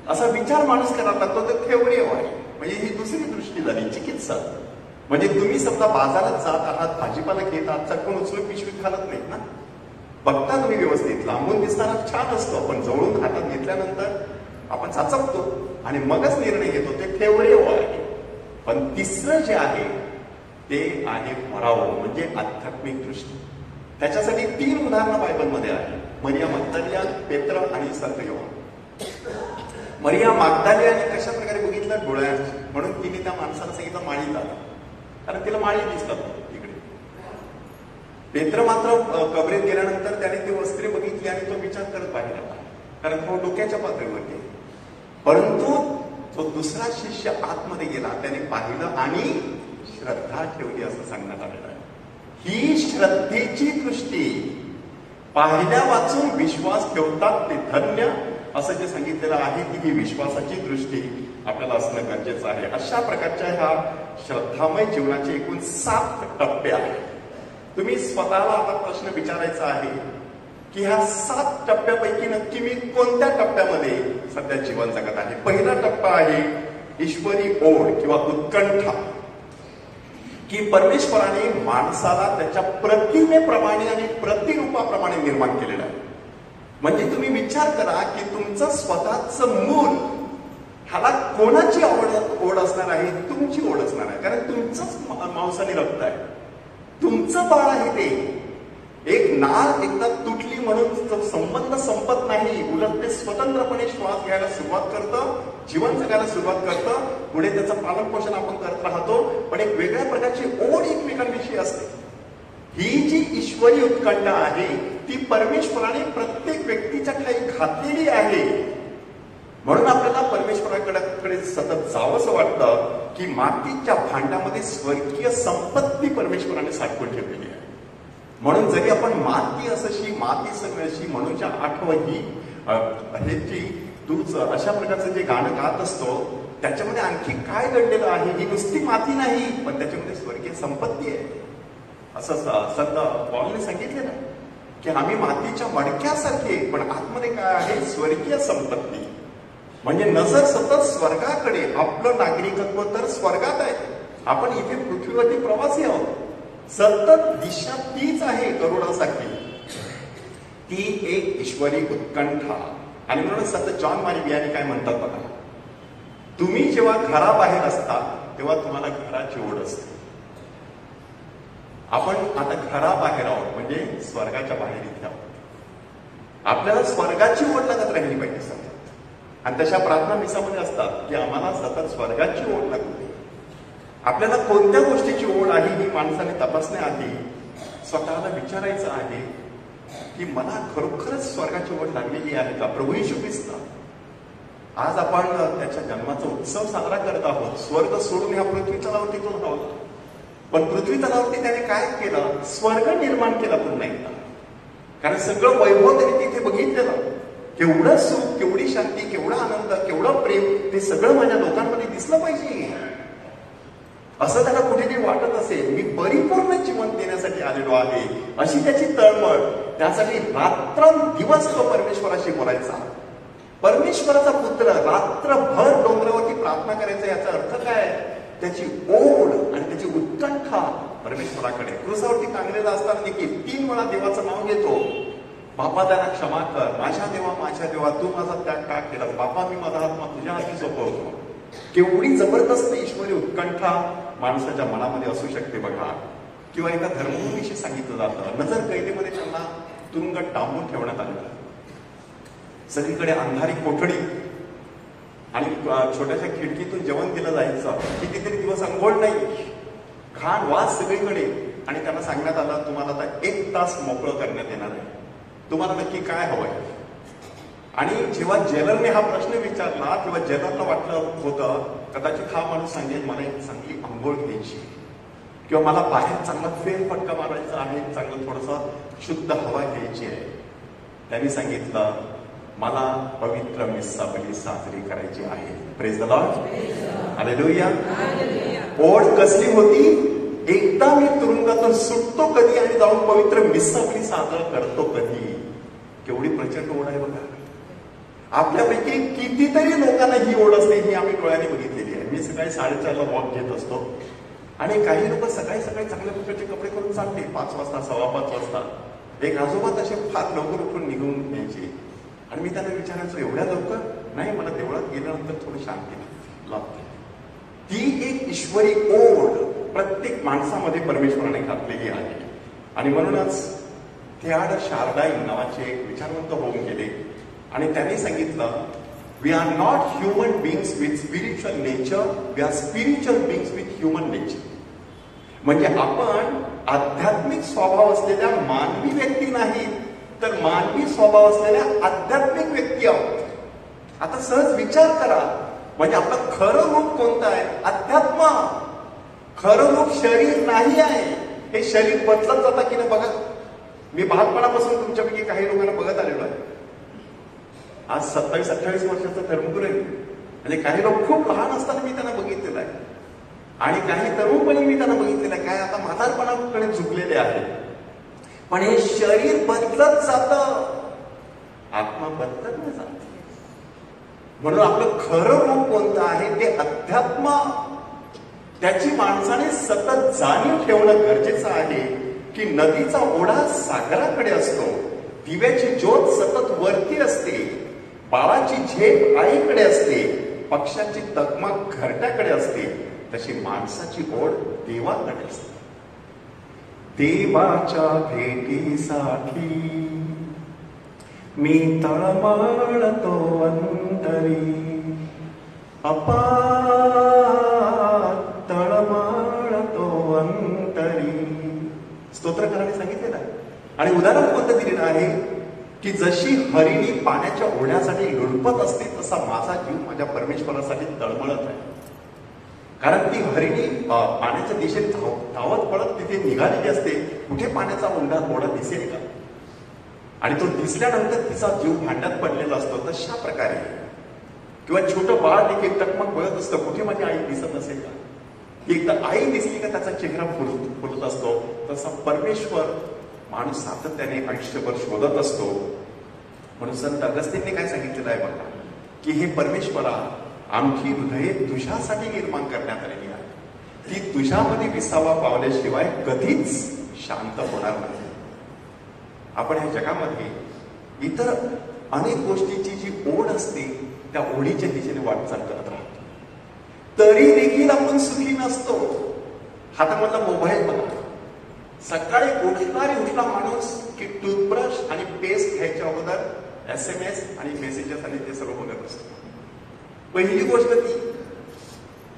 असा विचार माणूस करायला लागतो. तर थेवरेयो आहे. म्हणजे ही दुसरी दृष्टी झाली, चिकित्सा. म्हणजे तुम्ही समजा बाजारात जात आहात, भाजीपाला घेत आहात, चटकन उचलून पिशवीत घालत नाहीत ना, बघता तुम्ही व्यवस्थित. लांबून दिसताना छान असतो, पण जवळून हातात घेतल्यानंतर आपण चाचपतो आणि मगच निर्णय घेतो. ते थेवरेयो आहे. पण तिसरं जे आहे ते आहे हॉरावो, म्हणजे आध्यात्मिक दृष्टी. त्याच्यासाठी 3 उदाहरणं बायबलमध्ये आहे. मरिया मग्दलियान, पेत्र आणि संत योहान. मरिया मग्दलियाने कशा प्रकारे बघितलं, डोळ्यात, म्हणून तिने त्या माणसाला सांगितलं माळीत आला, कारण तिला माळी दिसतात तिकडे. पेत्र मात्र कबरेत गेल्यानंतर त्याने ती वस्त्रे बघितली आणि तो विचार करत बाहेर आला, कारण तो डोक्याच्या पातळीवरती. परंतु तो दुसरा शिष्य आतमध्ये गेला, त्याने पाहिलं आणि श्रद्धा ठेवली असं सांगण्यात आलेलं आहे. ही श्रद्धेची दृष्टी. पाहिल्या वाचून विश्वास ठेवतात ते धन्य, असं जे सांगितलेलं आहे की ही विश्वासाची दृष्टी आपल्याला असणं गरजेचं आहे. अशा प्रकारच्या ह्या श्रद्धामय जीवनाचे एकूण 7 टप्पे आहेत. तुम्ही स्वतःला आता प्रश्न विचारायचा आहे की ह्या 7 टप्प्यापैकी नक्की मी कोणत्या टप्प्यामध्ये सध्या जीवन जगत आहे. पहिला टप्पा आहे ईश्वरी ओढ किंवा उत्कंठा, की परमेश्वराने माणसाला त्याच्या प्रतिमेप्रमाणे आणि प्रतिरूपाप्रमाणे निर्माण केलेलं आहे. म्हणजे तुम्ही विचार करा की तुमचं स्वतःचं मूल, ह्याला कोणाची ओढ असणार आहे, तुमची ओढ असणार आहे, कारण तुमचंच मांसाने रक्त आहे, तुमचं बाळ आहे ते. एक नाळ एकदा तुटली म्हणून संबंध संपत नाही, उलट ते स्वतंत्रपणे श्वास घ्यायला सुरुवात करतं, जीवन जगायला सुरुवात करतं, पुढे त्याचं पालन पोषण आपण करत राहतो. पण एक वेगळ्या प्रकारची ओढ एकमेकांविषयी असते. ही जी ईश्वरी उत्कंठा आहे ती परमेश्वराने प्रत्येक व्यक्तीच्या ठाई घातलेली आहे. म्हणून आपल्याला परमेश्वराकडे सतत जावंसं वाटतं की मातीच्या भांड्यामध्ये स्वर्गीय संपत्ती परमेश्वराने साठवून ठेवलेली आहे. म्हणून जरी आपण माती असशी, माती सगळ्याशी, म्हणूनच्या आठवही हे जी तूच, अशा प्रकारचं जे गाणं गात असतो त्याच्यामध्ये आणखी काय घडलेलं आहे, ही नुसती माती नाही पण त्याच्यामध्ये स्वर्गीय संपत्ती आहे. असं संत पॉलने सांगितलेलं की आम्ही मातीच्या मडक्यासारखे, पण आतमध्ये काय आहे, स्वर्गीय संपत्ती. म्हणजे नजर सतत स्वर्गाकडे. आपलं नागरिकत्व तर स्वर्गात आहे, आपण इथे पृथ्वीवरती प्रवासी आहोत. सतत दिशा तीच आहे गरुडासारखी. ती एक ईश्वरी उत्कंठा. आणि म्हणून संत जॉन मारी वियानी काय म्हणतात बघा, तुम्ही जेव्हा घराबाहेर असता तेव्हा तुम्हाला घराची ओढ असते. आपण आता घराबाहेर आहोत म्हणजे स्वर्गाच्या बाहेर इथे आहोत. आपल्याला स्वर्गाची ओढ लागत राहिली पाहिजे सतत. आणि तशा प्रार्थना मिसामध्ये असतात की आम्हाला सतत स्वर्गाची ओढ लागू दे. आपल्याला कोणत्या गोष्टीची ओढ आहे ही माणसाने तपासण्याआधी स्वतःला विचारायचं आहे की मला खरोखरच स्वर्गाची ओढ लागलेली आहे का? प्रभू येशू ख्रिस्त, आज आपण त्याच्या जन्माचा उत्सव साजरा करत आहोत. स्वर्ग सोडून ह्या पृथ्वी तलावरती तो धावला, पण पृथ्वी तलावरती त्याने काय केलं? स्वर्ग निर्माण केला पुन्हा एकदा. कारण सगळं वैभव त्याने तिथे बघितलेलं. केवढं सुख, केवढी शांती, केवढा आनंद, केवढं प्रेम, ते सगळं माझ्या लोकांमध्ये दिसलं पाहिजे असं त्याला कुठेतरी वाटत असेल. मी परिपूर्ण जीवन देण्यासाठी आलेलो आहे अशी त्याची तळमळ. त्यासाठी रात्रंदिवस तो परमेश्वराशी बोलायचा. परमेश्वराचा पुत्र रात्रभर डोंगरावरती प्रार्थना करायचा. याचा अर्थ काय? त्याची ओढ आणि त्याची उत्कंठा परमेश्वराकडे. क्रूसावरती टांगलेला असताना देखील 3 वेळा देवाचं नाव घेतो. बापा त्यांना क्षमा कर, माझ्या देवा तू माझा त्याग का केला? बापा मी माझा आत्मा तुझ्या हाती सोपवतो. केवढी जबरदस्त ईश्वरी उत्कंठा माणसाच्या मनामध्ये असू शकते बघा. किंवा एका धर्मभूमीशी सांगितलं जातं, नजर कैदेमध्ये त्यांना तुरुंगात डांबून ठेवण्यात आलं. सगळीकडे अंधारी कोठडी आणि छोट्याशा खिडकीतून जेवण दिलं जायचं. कितीतरी दिवस अंघोळ नाही, घाण वास सगळीकडे. आणि त्यांना सांगण्यात आलं तुम्हाला आता 1 तास मोकळं करण्यात येणार आहे, तुम्हाला नक्की काय हवंय? आणि जेव्हा जेलरने हा प्रश्न विचारला तेव्हा जेलरला वाटलं होतं कदाचित हा माणूस सांगेल मला एक चांगली आंघोळ घ्यायची, किंवा मला बाहेर चांगला फेरफटका मारायचा आहे, चांगलं थोडंसं शुद्ध हवा घ्यायची आहे. त्यांनी सांगितलं मला पवित्र मिस्साबली साजरी करायची आहे. Praise the Lord, hallelujah. ओढ कसली होती? एकदा मी तुरुंगातून सुटतो कधी आणि जाऊन पवित्र मिस्साबली साजरा करतो कधी. केवढी प्रचंड ओढ आहे बघा. आपल्यापैकी कितीतरी लोकांना ही ओढ असते, ही आम्ही डोळ्याने बघितलेली आहे. मी सकाळी 4:30ला वॉक घेत असतो आणि काही लोक सकाळी चांगल्या प्रकारचे कपडे करून चालते 5 वाजता 5:15 वाजता. एक आजोबा तसे फार लवकर उठून निघून यायचे आणि मी त्यांना विचारायचो एवढ्या लवकर? नाही, मला देवळात गेल्यानंतर थोडी शांती लागते. ती एक ईश्वरी ओढ प्रत्येक माणसामध्ये परमेश्वराने घातलेली आहे. आणि म्हणूनच थियाड शारदाई नावाचे एक विचारवंत होऊन गेले आणि त्यांनी सांगितलं we are not human beings with spiritual nature, we are spiritual beings with human nature. म्हणजे आपण आध्यात्मिक स्वभाव असलेल्या मानवी व्यक्ती नाही, तर मानवी स्वभाव असलेल्या आध्यात्मिक व्यक्ती आहोत. आता सहज विचार करा, म्हणजे आपलं खरं रूप कोणतं आहे? अध्यात्म. खरं रूप शरीर नाही आहे. हे शरीर बदलत जातं की नाही बघा. मी बालपणापासून तुमच्यापैकी काही लोकांना बघत आलेलो आहे. आज 27-28 वर्षाचा धर्मगुरू आहे. म्हणजे काही लोक खूप लहान असताना मी त्यांना बघितलेलं आहे आणि काही तरुणपणी मी त्यांना बघितलेलं आहे. काय आता म्हातारपणाकडे झुकलेले आहे. पण हे शरीर बदलत जातं, आत्मा बदलत नाही जात. म्हणून आपलं खरं रूप कोणतं आहे ते अध्यात्म. त्याची माणसाने सतत जाणीव ठेवणं गरजेचं आहे की नदीचा ओढा सागराकडे असतो, दिव्याची ज्योत सतत वरती असते, बाळाची झेप आईकडे असते, पक्षाची तकमक घरट्याकडे असते, तशी माणसाची ओढ देवाकडे असते. देवाच्या भेटीसाठी मी तळमळतो अंतरी, अपार तळमळतो अंतरी. स्तोत्रकाराने सांगितलेलं आहे. आणि उदाहरण कोणतं दिलेलं आहे की जशी हरिणी पाण्याच्या ओढ्यासाठी लुडपत असते तसा माझा जीव माझ्या परमेश्वरासाठी तळमळत आहे. कारण ती हरिणी पाण्याच्या दिशेने धावत पडत तिथे निघालेली असते. कुठे पाण्याचा ओढा दिसेल का? आणि तो दिसल्यानंतर तिचा जीव भांड्यात पडलेला असतो. तशा प्रकारे किंवा छोटं बाळ देखील टकमक बघत असतं, कुठे माझी आई दिसत असेल का? एकदा आई दिसली का त्याचा चेहरा फुलत असतो. तसा परमेश्वर माणूस सातत्याने आयुष्यभर शोधत असतो. म्हणून संत अगस्तीनने काय सांगितलेलं आहे बघा की हे परमेश्वरा, आमची हृदये तुझ्यासाठी निर्माण करण्यात आलेली आहे. ती तुझ्यामध्ये विसावा पावल्याशिवाय कधीच शांत होणार नाही. आपण या जगामध्ये इतर अनेक गोष्टीची जी ओढ असते त्या ओढीच्या दिशेने वाटचाल करत राहतो, तरी देखील आपण सुखी नसतो. हातामधला मोबाईल बघा. सकाळी उठला माणूस की टूथब्रश आणि पेस्ट घ्यायच्या अगोदर SMS आणि मेसेजेस आणि ते सर्व बघत असतो. पहिली गोष्ट ती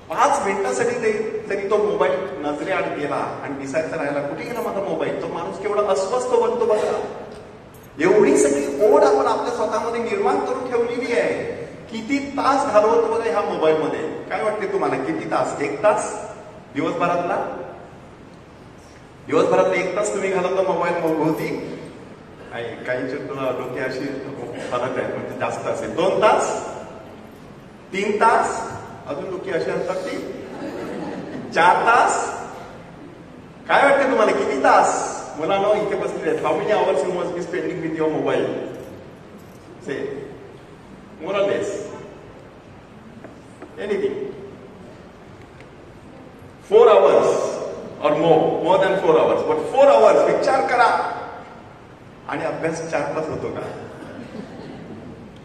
5 मिनिटासाठी ते जरी तो मोबाईल नजरेआड गेला आणि दिसायचा राहिला, कुठे गेला माझा मोबाईल, तो माणूस केवढा अस्वस्थ बनतो बघा. एवढी सगळी ओढ आपण आपल्या स्वतःमध्ये निर्माण करून ठेवलेली आहे. किती तास घालवतो बघा ह्या मोबाईल मध्ये. काय वाटते तुम्हाला, किती तास? 1 तास दिवसभरातला 1 तास तुम्ही घालवता मोबाईल भोवती. काहींची डोके अशी फरक आहे, म्हणजे जास्त असेल. 2 तास, 3 तास, अजून डोके अशी असतात ती 4 तास. काय वाटते तुम्हाला, किती तास? मुलांनो इथे बसलेले आहेत. How many hours you must be spending with your mobile? Say more or less anything. 4 hours or more than 4 hours, but 4 hours विचार करा. आणि अभ्यास 4 तास होतो का?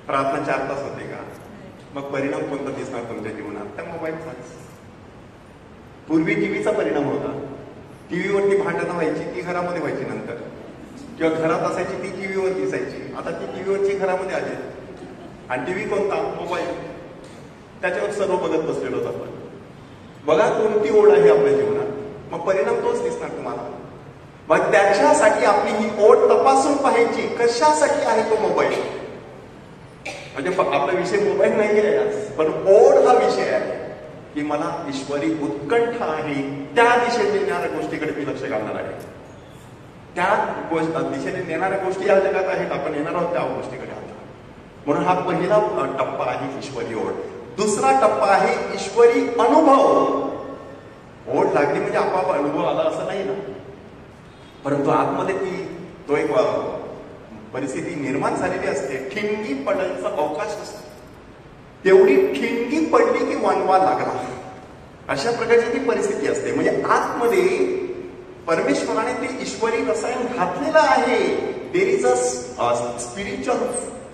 प्रार्थना 4 तास होते का? मग परिणाम कोणता दिसणार तुमच्या जीवनात? त्या मोबाईलचाच. पूर्वी टीव्हीचा परिणाम होता. टीव्हीवरती भांडणं व्हायची, ती घरामध्ये व्हायची नंतर, किंवा घरात असायची ती टीव्हीवर दिसायची. आता ती टीव्हीवरची घरामध्ये आली. आणि टीव्ही कोणता? मोबाईल. त्याच्यावर सर्व बघत बसलेलो आपण. बघा कोणती ओढ आहे आपल्या जीवनात. मग परिणाम तोच दिसणार तुम्हाला. मग त्याच्यासाठी आपली ही ओढ तपासून पाहायची, कशासाठी आहे तो मोबाईल. म्हणजे आपला विषय मोबाईल नाही आहे, पण ओढ हा विषय आहे की मला ईश्वरी उत्कंठा आहे, त्या दिशेने नेणाऱ्या गोष्टीकडे मी लक्ष घालणार आहे. त्या दिशेने नेणाऱ्या गोष्टी या जगात आहेत, आपण येणार आहोत त्या गोष्टीकडे. म्हणून हा पहिला टप्पा आहे ईश्वरी ओढ. दुसरा टप्पा आहे ईश्वरी अनुभव. ओढ लागली म्हणजे आपोआप अनुभव आला असं नाही ना, परंतु आतमध्ये तो एक परिस्थिती निर्माण झालेली असते. ठिणगी पडायचा अवकाश असतो. तेवढी ठिणगी पडली की वणवा लागला, अशा प्रकारची ती परिस्थिती असते. म्हणजे आतमध्ये परमेश्वराने ते ईश्वरी रसायन घातलेलं आहे. देर is a spiritual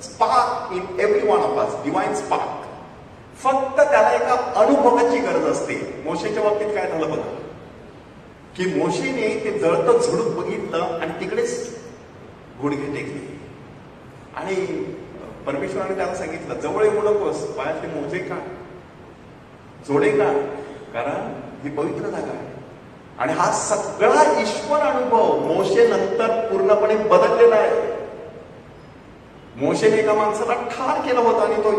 spark in every one of us, divine spark. फक्त त्याला एका अनुभवाची गरज असते. मोशेच्या बाबतीत काय झालं बघा, की मोशेने ते जळतं झुडूप बघितलं आणि तिकडेच गुडघे टेकले. आणि परमेश्वराने त्याला सांगितलं, जवळ येऊ नकोस, पायातले मोजे का, जोडे का, कारण ही पवित्र जागा आहे. आणि हा सगळा ईश्वर अनुभव मोशे नंतर पूर्णपणे बदललेला आहे. मोशेने एका माणसाला ठार केला होता आणि तो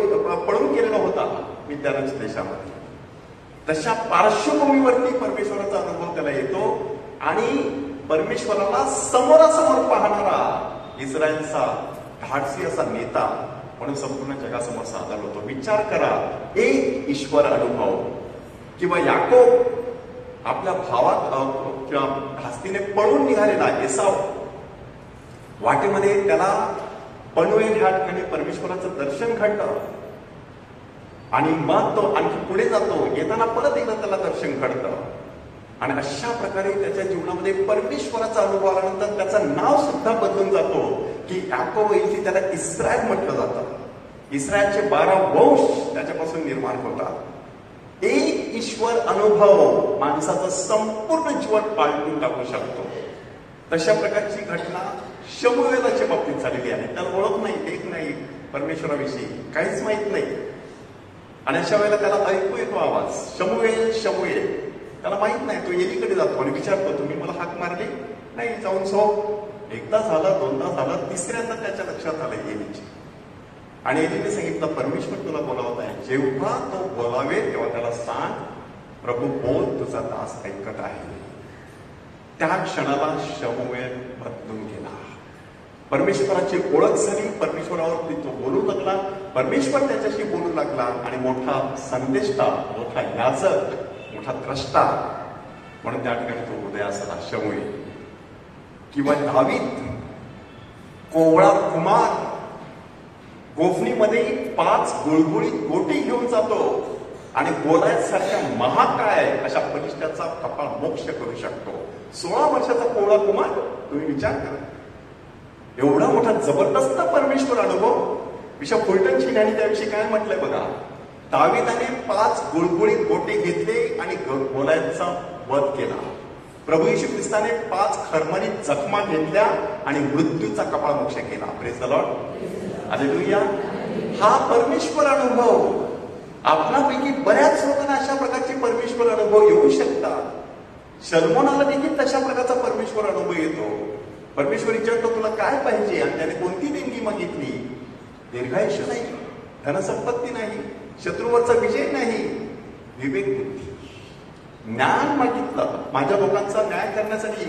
पळून गेलेला होता मिद्यानच्या देशामध्ये. तशा पार्श्वभूमीवरती परमेश्वराचा अनुभव त्याला येतो आणि परमेश्वराला समोरासमोर पाहणारा इस्रायलचा धाडसी असा नेता म्हणून संपूर्ण जगासमोर सादर होतो. विचार करा, एक ईश्वर अनुभव. किंवा याकोब आपल्या भावात किंवा हस्तीने पळून निघालेला एसाव, वाटेमध्ये त्याला पनवेल ह्या ठिकाणी परमेश्वराचं दर्शन घडलं आणि मग तो आणखी पुढे जातो. येताना परत एकदा त्याला दर्शन घडतं. आणि अशा प्रकारे त्याच्या जीवनामध्ये परमेश्वराचा अनुभव आल्यानंतर त्याचं नाव सुद्धा बदलून जातो, की याकोब इथे त्याला इस्रायल म्हटलं जातं. इस्रायलचे 12 वंश त्याच्यापासून निर्माण होतात. एक ईश्वर अनुभव माणसाचं संपूर्ण जीवन पालटून टाकू शकतो. तशा प्रकारची घटना शमूएलाच्या बाबतीत झालेली आहे. त्याला ओळख नाही, देख नाही, परमेश्वराविषयी काहीच माहित नाही. आणि अशा वेळेला त्याला ऐकू येतो आवाज, शमूएल शमूएल. त्याला माहित नाही. तो एलीकडे जातो आणि विचारतो, तुम्ही मला हाक मारली नाही, जाऊन सो. एकदा झाला, दोनदा झाला, तिसऱ्यांदा त्याच्या लक्षात आलं एलीची. आणि एलीने सांगितलं, परमेश्वर तुला बोलावत आहे. जेव्हा तो बोलावे तेव्हा त्याला सांग, प्रभू बोल, तुझा दास ऐकत आहे. त्या क्षणाला शमूएल बदलून गेला. परमेश्वराची ओळख झाली. परमेश्वरावरती तो बोलू लागला. परमेश्वर त्याच्याशी बोलू लागला आणि मोठा संदेष्टा, मोठा याजक, मोठा द्रष्टा म्हणून त्या ठिकाणी तो उदयास आला शमूएल. किंवा दावीद, कोवळा कुमार, गोफणीमध्ये 5 गुळगुळीत गोटी घेऊन जातो आणि गोलायतसारख्या महाकाय अशा बलिष्ठाचा कपाळ मोक्ष करू शकतो. 16 वर्षाचा कोवळा कुमार, तुम्ही विचार करा. एवढा मोठा जबरदस्त परमेश्वर अनुभव. बिशप फुलटन यांनी त्याविषयी काय म्हटलंय बघा, दाविदाने 5 गुळगुळीत गोटे घेतले आणि गोलायतचा वध केला. प्रभू येशू ख्रिस्ताने 5 खरमरीत जखमा घेतल्या आणि मृत्यूचा कपाळमोक्ष केला. Praise the Lord, hallelujah. हा परमेश्वर अनुभव आपणापैकी बऱ्याच लोकांना अशा प्रकारचे परमेश्वर अनुभव येऊ शकतात. शल्मोनाला देखील तशा प्रकारचा परमेश्वर अनुभव येतो. परमेश्वर विचारतो तुला काय पाहिजे, आणि त्याने कोणती देणगी मागितली? दीर्घायुष्य नाही, धनसंपत्ती नाही, शत्रूवरचा विजय नाही, विवेक बुद्धी. ज्ञान मागितलं. माझ्या लोकांचा न्याय करण्यासाठी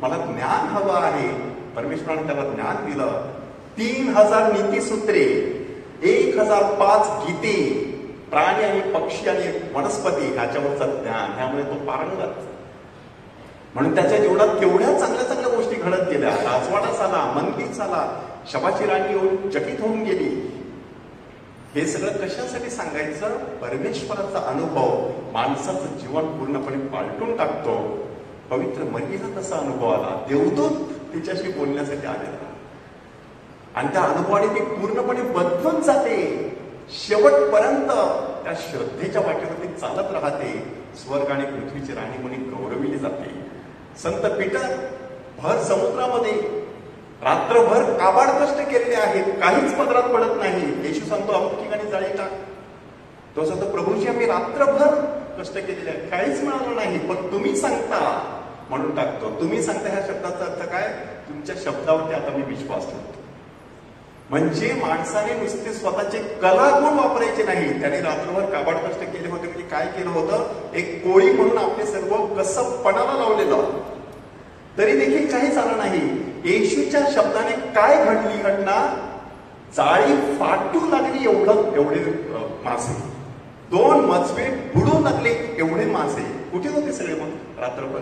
मला ज्ञान हवं आहे. परमेश्वराने त्याला ज्ञान दिलं. 3000 नीतिसूत्रे, 1005 गीते, प्राणी आणि पक्षी आणि वनस्पती ह्याच्यावरचं ज्ञान, ह्यामुळे तो पारंगत. म्हणून त्याच्या जीवनात केवढ्या चांगल्या चांगल्या गोष्टी घडत गेल्या. राजवाडा झाला, मंदिर झाला, शबाची राणी येऊन चकित होऊन गेली. हे सगळं कशासाठी सांगायचं? परमेश्वराचा अनुभव माणसाचं जीवन पूर्णपणे पालटून टाकतो. पवित्र मरियेला तसा अनुभव आला. देवदूत तिच्याशी बोलण्यासाठी आलेला, आणि त्या अनुभवाने ती पूर्णपणे बदलून जाते. शेवटपर्यंत त्या श्रद्धेच्या वाटेवरती चालत राहते. स्वर्ग आणि पृथ्वीची राणी म्हणून गौरविली जाते. संत पीटर भर समुद्रामध्ये रात्रभर काबाड कष्ट केलेले आहेत, काहीच पदरात पडत नाही. येशू सांगतो अमुक ठिकाणी जाळी टाक. तो सांगतो प्रभूजी आम्ही रात्रभर कष्ट केलेले आहेत, काहीच मिळालं नाही, पण तुम्ही सांगता म्हणून टाकतो. तुम्ही सांगता ह्या शब्दाचा अर्थ काय? तुमच्या शब्दावरती आता मी विश्वास ठेवतो. म्हणजे माणसाने नुसते स्वतःचे कलागुण वापरायचे नाही. त्याने रात्रभर काबाड कष्ट केले होते. म्हणजे काय केलं होतं? एक कोळी म्हणून आपले सर्व कसं पणाला लावलेलं, तरी देखील काही झालं नाही. येशूच्या शब्दाने काय घडली घटना? जाळी फाटू लागली एवढे मासे, 2 मजवे बुडू लागले एवढे मासे. कुठे होते सगळे मग रात्रभर?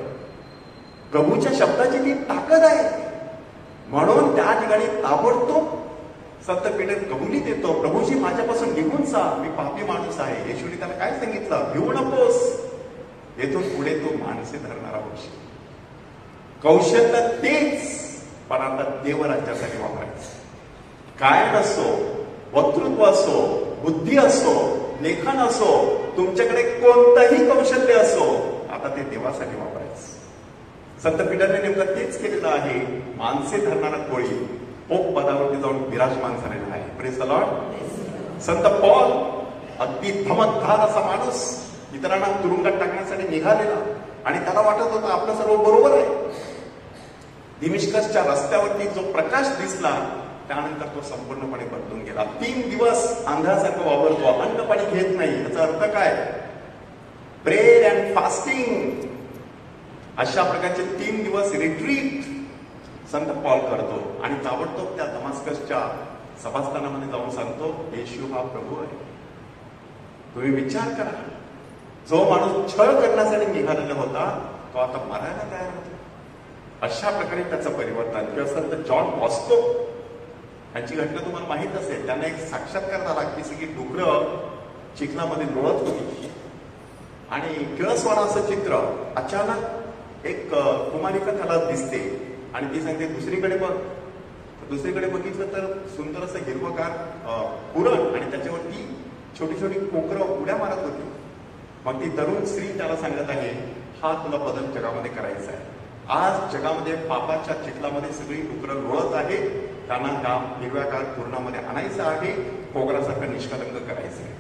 प्रभूच्या शब्दाची ती ताकद आहे. म्हणून त्या ठिकाणी ताबडतोब संत पीटर कबुली देतो, प्रभूजी माझ्यापासून निघून जा, मी पापी माणूस आहे. येशूने त्याला काय सांगितलं? भिवू नकोस, येथून पुढे तो माणसे धरणारा होशील. कौशल्य तेच, पण आता देवराज्यासाठी वापरायचं. गायन असो, वक्तृत्व असो, बुद्धी असो, लेखन असो, तुमच्याकडे कोणतंही कौशल्य असो, आता ते देवासाठी वापरायचं. संत पीटरने नेमकं तेच केलेलं आहे. माणसे धरणारा कोळी पोप पदावरती जाऊन विराजमान झालेला आहे. Praise the Lord. Sant Paul अगदी धमकधार असा माणूस, इतरांना तुरुंगात टाकण्यासाठी निघालेला, आणि त्याला वाटत होतं आपलं सर्व बरोबर आहे. दिमिश्कसच्या रस्त्यावरती जो प्रकाश दिसला, त्यानंतर तो संपूर्णपणे बदलून गेला. 3 दिवस अंधासारखं वावरतो, अन्न पाणी घेत नाही. याचा अर्थ काय? प्रेयर अँड फास्टिंग, अशा प्रकारचे 3 दिवस रिट्रीट संत पॉल करतो, आणि ताबडतोब त्या दमास्कसच्या सभास्थानामध्ये जाऊन सांगतो, येशू हा प्रभू आहे. तुम्ही विचार करा, जो माणूस छळ करण्यासाठी निघालेला होता, तो आता मरायला तयार होता. अशा प्रकारे त्याचं परिवर्तन. किंवा संत जॉन बॉस्को यांची घटना तुम्हाला माहित असेल. त्यांना एक साक्षात्कार झाला की सगळी डुकरं चिखलामध्ये लोळत होती, आणि किळसवाणा असं चित्र. अचानक एक कुमारिका त्याला दिसते, आणि ती सांगते दुसरीकडे बघ. दुसरीकडे बघितलं तर सुंदर असं हिरवगार पुरण, आणि त्याच्यावरती छोटी छोटी कोकरं उड्या मारत होती. मग ती तरुण स्त्री त्याला सांगत आहे, हा तुला बदल जगामध्ये करायचा आहे. आज जगामध्ये पापाच्या चिखलामध्ये सगळी डुकरं लोळत आहे, त्यांना ह्या हिरव्यागार पूर्णामध्ये आणायचं आहे, कोकरासारखं निष्कलंक करायचं आहे.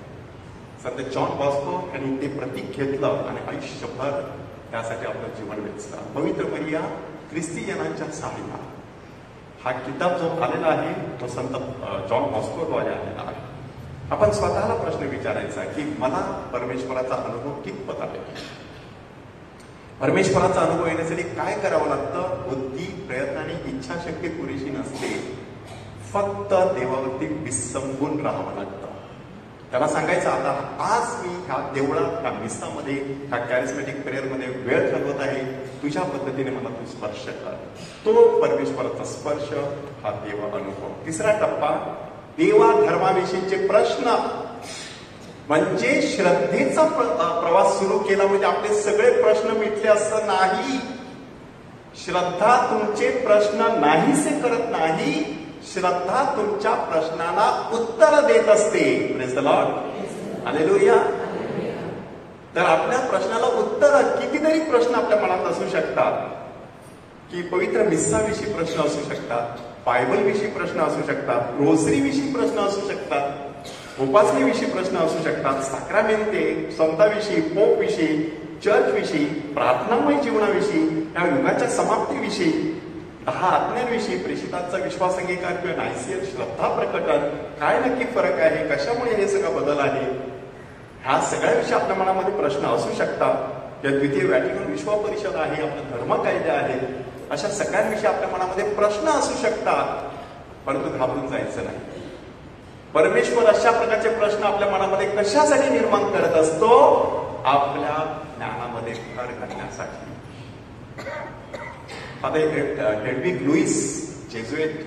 संत जॉन बॉस्को यांनी ते प्रतीक घेतलं आणि आयुष्यभर त्यासाठी आपलं जीवन वेचलं. पवित्र मरिया ख्रिस्तीजनांच्या साहिला हा किताब जो आलेला आहे, तो संत जॉन बॉस्कोद्वारे आलेला आहे. आपण स्वतःला प्रश्न विचारायचा की मला परमेश्वराचा अनुभव कितपत आहे? परमेश्वराचा अनुभव येण्यासाठी काय करावं लागतं? बुद्धी, प्रयत्न आणि इच्छाशक्ती पुरेशी नसते. फक्त देवावरती विसंबून राहावं लागतं. त्याला सांगायचं, आता आज मी ह्या देवळात, ह्या मिसामध्ये, ह्या कॅरिस्मॅटिक प्रेयरमध्ये वेळ घालवत आहे, तुझ्या पद्धतीने मला तू स्पर्श कर. तो परमेश्वराचा स्पर्श, हा देव अनुभव. 3रा टप्पा, देवा धर्माविषयीचे प्रश्न. म्हणजे श्रद्धेचा प्रवास सुरू केला म्हणजे आपले सगळे प्रश्न मिटले असं नाही. श्रद्धा तुमचे प्रश्न नाहीसे करत नाही, श्रद्धा तुमच्या प्रश्नाला उत्तर देत असते. Praise the Lord. हालेलुया. तर आपल्या प्रश्नाला उत्तर, कितीतरी प्रश्न आपल्या मनात असू शकतात, की पवित्र मिस्साविषयी प्रश्न असू शकतात, बायबल विषयी प्रश्न असू शकतात, रोझरी विषयी प्रश्न असू शकतात, उपासनेविषयी प्रश्न असू शकतात, साक्रामेंते, संतांविषयी, पोप विषयी, चर्च विषयी, प्रार्थनामय जीवनाविषयी, या युगाच्या समाप्तीविषयी, 10 आज्ञांविषयी, प्रेषितांचा विश्वास अंगीकार किंवा नायसियन श्रद्धा प्रकटन, काय नक्की फरक आहे, कशामुळे हे सगळं बदल आहे, ह्या सगळ्याविषयी आपल्या मनामध्ये प्रश्न असू शकतात. या द्वितीय व्हॅटिकन विश्व परिषद आहे, आपला धर्म कायदे आहे, अशा सगळ्यांविषयी आपल्या मनामध्ये प्रश्न असू शकतात. परंतु घाबरून जायचं नाही. परमेश्वर अशा प्रकारचे प्रश्न आपल्या मनामध्ये कशासाठी निर्माण करत असतो? आपल्या ज्ञानामध्ये भर घालण्यासाठी. हेडविग लुईस जेझुएट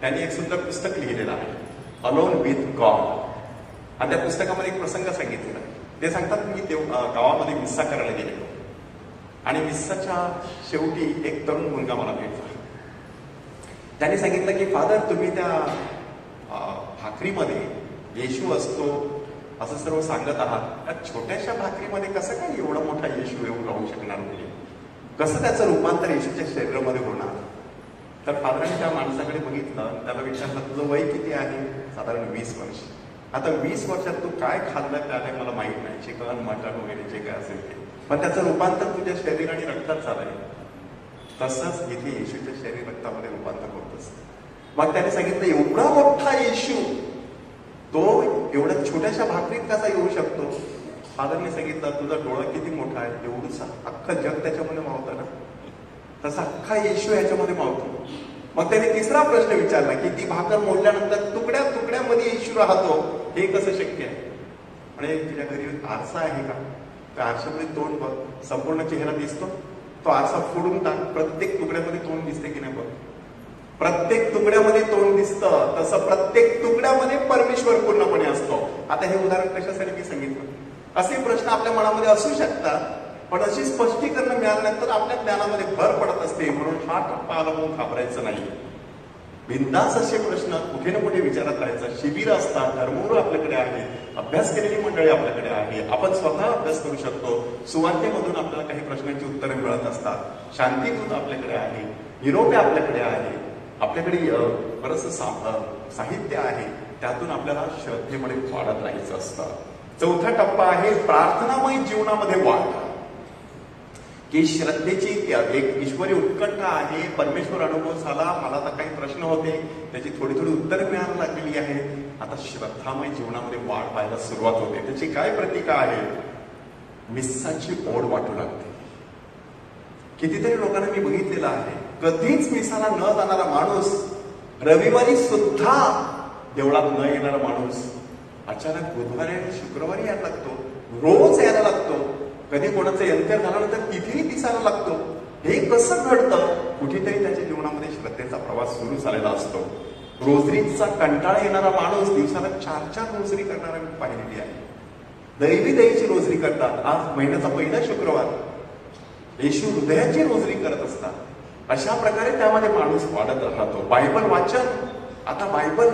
त्यांनी एक सुंदर पुस्तक लिहिलेलं आहे, अलोन विथ गॉड. आणि त्या पुस्तकामध्ये एक प्रसंग सांगितलेला आहे. ते सांगतात, मी गावामध्ये मिस्सा करायला गेलेलो आणि मिस्साच्या शेवटी एक तरुण मुलगा मला भेटला. त्याने सांगितलं की फादर, तुम्ही त्या भाकरीमध्ये येशू असतो असं सर्व सांगत आहात, त्या छोट्याशा भाकरीमध्ये कसं काय एवढा मोठा येशू येऊन राहू शकणार नाही? कसं त्याचं रूपांतर येशूच्या शरीरामध्ये होणार? तर फादरांनी त्या माणसाकडे बघितलं, त्याला विचारलं, तुझं वय किती आहे? साधारण 20 वर्ष. आता 20 वर्षात तू काय खाल्लं काय मला माहित नाही, चिकन मटण वगैरे जे काय असेल ते, पण त्याचं रूपांतर तुझ्या शरीर आणि रक्तात झालंय. तसंच इथे येशूच्या शरीर रक्तामध्ये रूपांतर होत असतं. मग त्याने सांगितलं, एवढा मोठा येशू तो एवढ्या छोट्याशा भाकरीत कसा येऊ शकतो? फादरने सांगितलं, तुझा डोळा किती मोठा आहे, एवढूसा अख्खं जग त्याच्यामध्ये मावतं ना, तसा अख्खा येशू याच्यामध्ये मावतो. मग त्याने तिसरा प्रश्न विचारला की ती भाकर मोडल्यानंतर तुकड्या तुकड्यामध्ये येशू राहतो, हे कसं शक्य आहे? आणि तुझ्या घरी आरसा आहे का? त्या आरशामध्ये तोंड बघ, संपूर्ण चेहरा दिसतो? तो आरसा फोडून टाक, प्रत्येक तुकड्यामध्ये तोंड दिसते की नाही बघ. प्रत्येक तुकड्यामध्ये तोंड दिसतं, तसं प्रत्येक तुकड्यामध्ये परमेश्वर पूर्णपणे असतो. आता हे उदाहरण कशासाठी मी सांगितलं? असे प्रश्न आपल्या मनामध्ये असू शकतात, पण अशी स्पष्टीकरण मिळाल्यानंतर आपल्या ज्ञानामध्ये भर पडत असते. म्हणून हा टप्पा आला म्हणून घाबरायचं नाही. बिनधास्त असे प्रश्न कुठे ना कुठे विचारत राहायचं. शिबिर असतात, धर्मगुरू आपल्याकडे आहे, अभ्यास केलेली मंडळी आपल्याकडे आहे, आपण स्वतः अभ्यास करू शकतो. सुवार्तेमधून आपल्याला काही प्रश्नांची उत्तरे मिळत असतात. शांतीदूत आपल्याकडे आहे, निरोपे आपल्याकडे आहे, आपल्याकडे बरंच साहित्य आहे, त्यातून आपल्याला श्रद्धेमध्ये वाढत राहायचं असतं. चौथा टप्पा आहे प्रार्थनामय जीवनामध्ये वाढ. की श्रद्धेची एक ईश्वरी उत्कंठा आहे, परमेश्वर अनुभव झाला, मला तर काही प्रश्न होते, त्याची थोडी थोडी उत्तरे मिळायला लागलेली आहे. आता श्रद्धामय जीवनामध्ये वाढ पाहायला सुरुवात होते. त्याची काय प्रतिका आहे? मिस्साची ओढ वाटू लागते. कितीतरी लोकांना मी बघितलेलं आहे, कधीच मिसाला न जाणारा माणूस, रविवारी सुद्धा देवळात न येणारा माणूस अचानक बुधवारी आणि शुक्रवारी यायला लागतो, रोज यायला लागतो. कधी कोणाचं यंत्र झाल्यानंतर तिथेही दिसायला लागतो. हे कसं घडतं? कुठेतरी त्याच्या जीवनामध्ये श्रद्धेचा प्रवास सुरू झालेला असतो. रोजरीचा कंटाळा येणारा माणूस दिवसाला 4-4 रोजरी करणारा मी पाहिलेली आहे. दैवी दयेची रोजरी करतात. आज महिन्याचा पहिला शुक्रवार येशू हृदयाची रोजरी करत असतात. अशा प्रकारे त्यामध्ये माणूस वाढत राहतो. बायबल वाचन, आता बायबल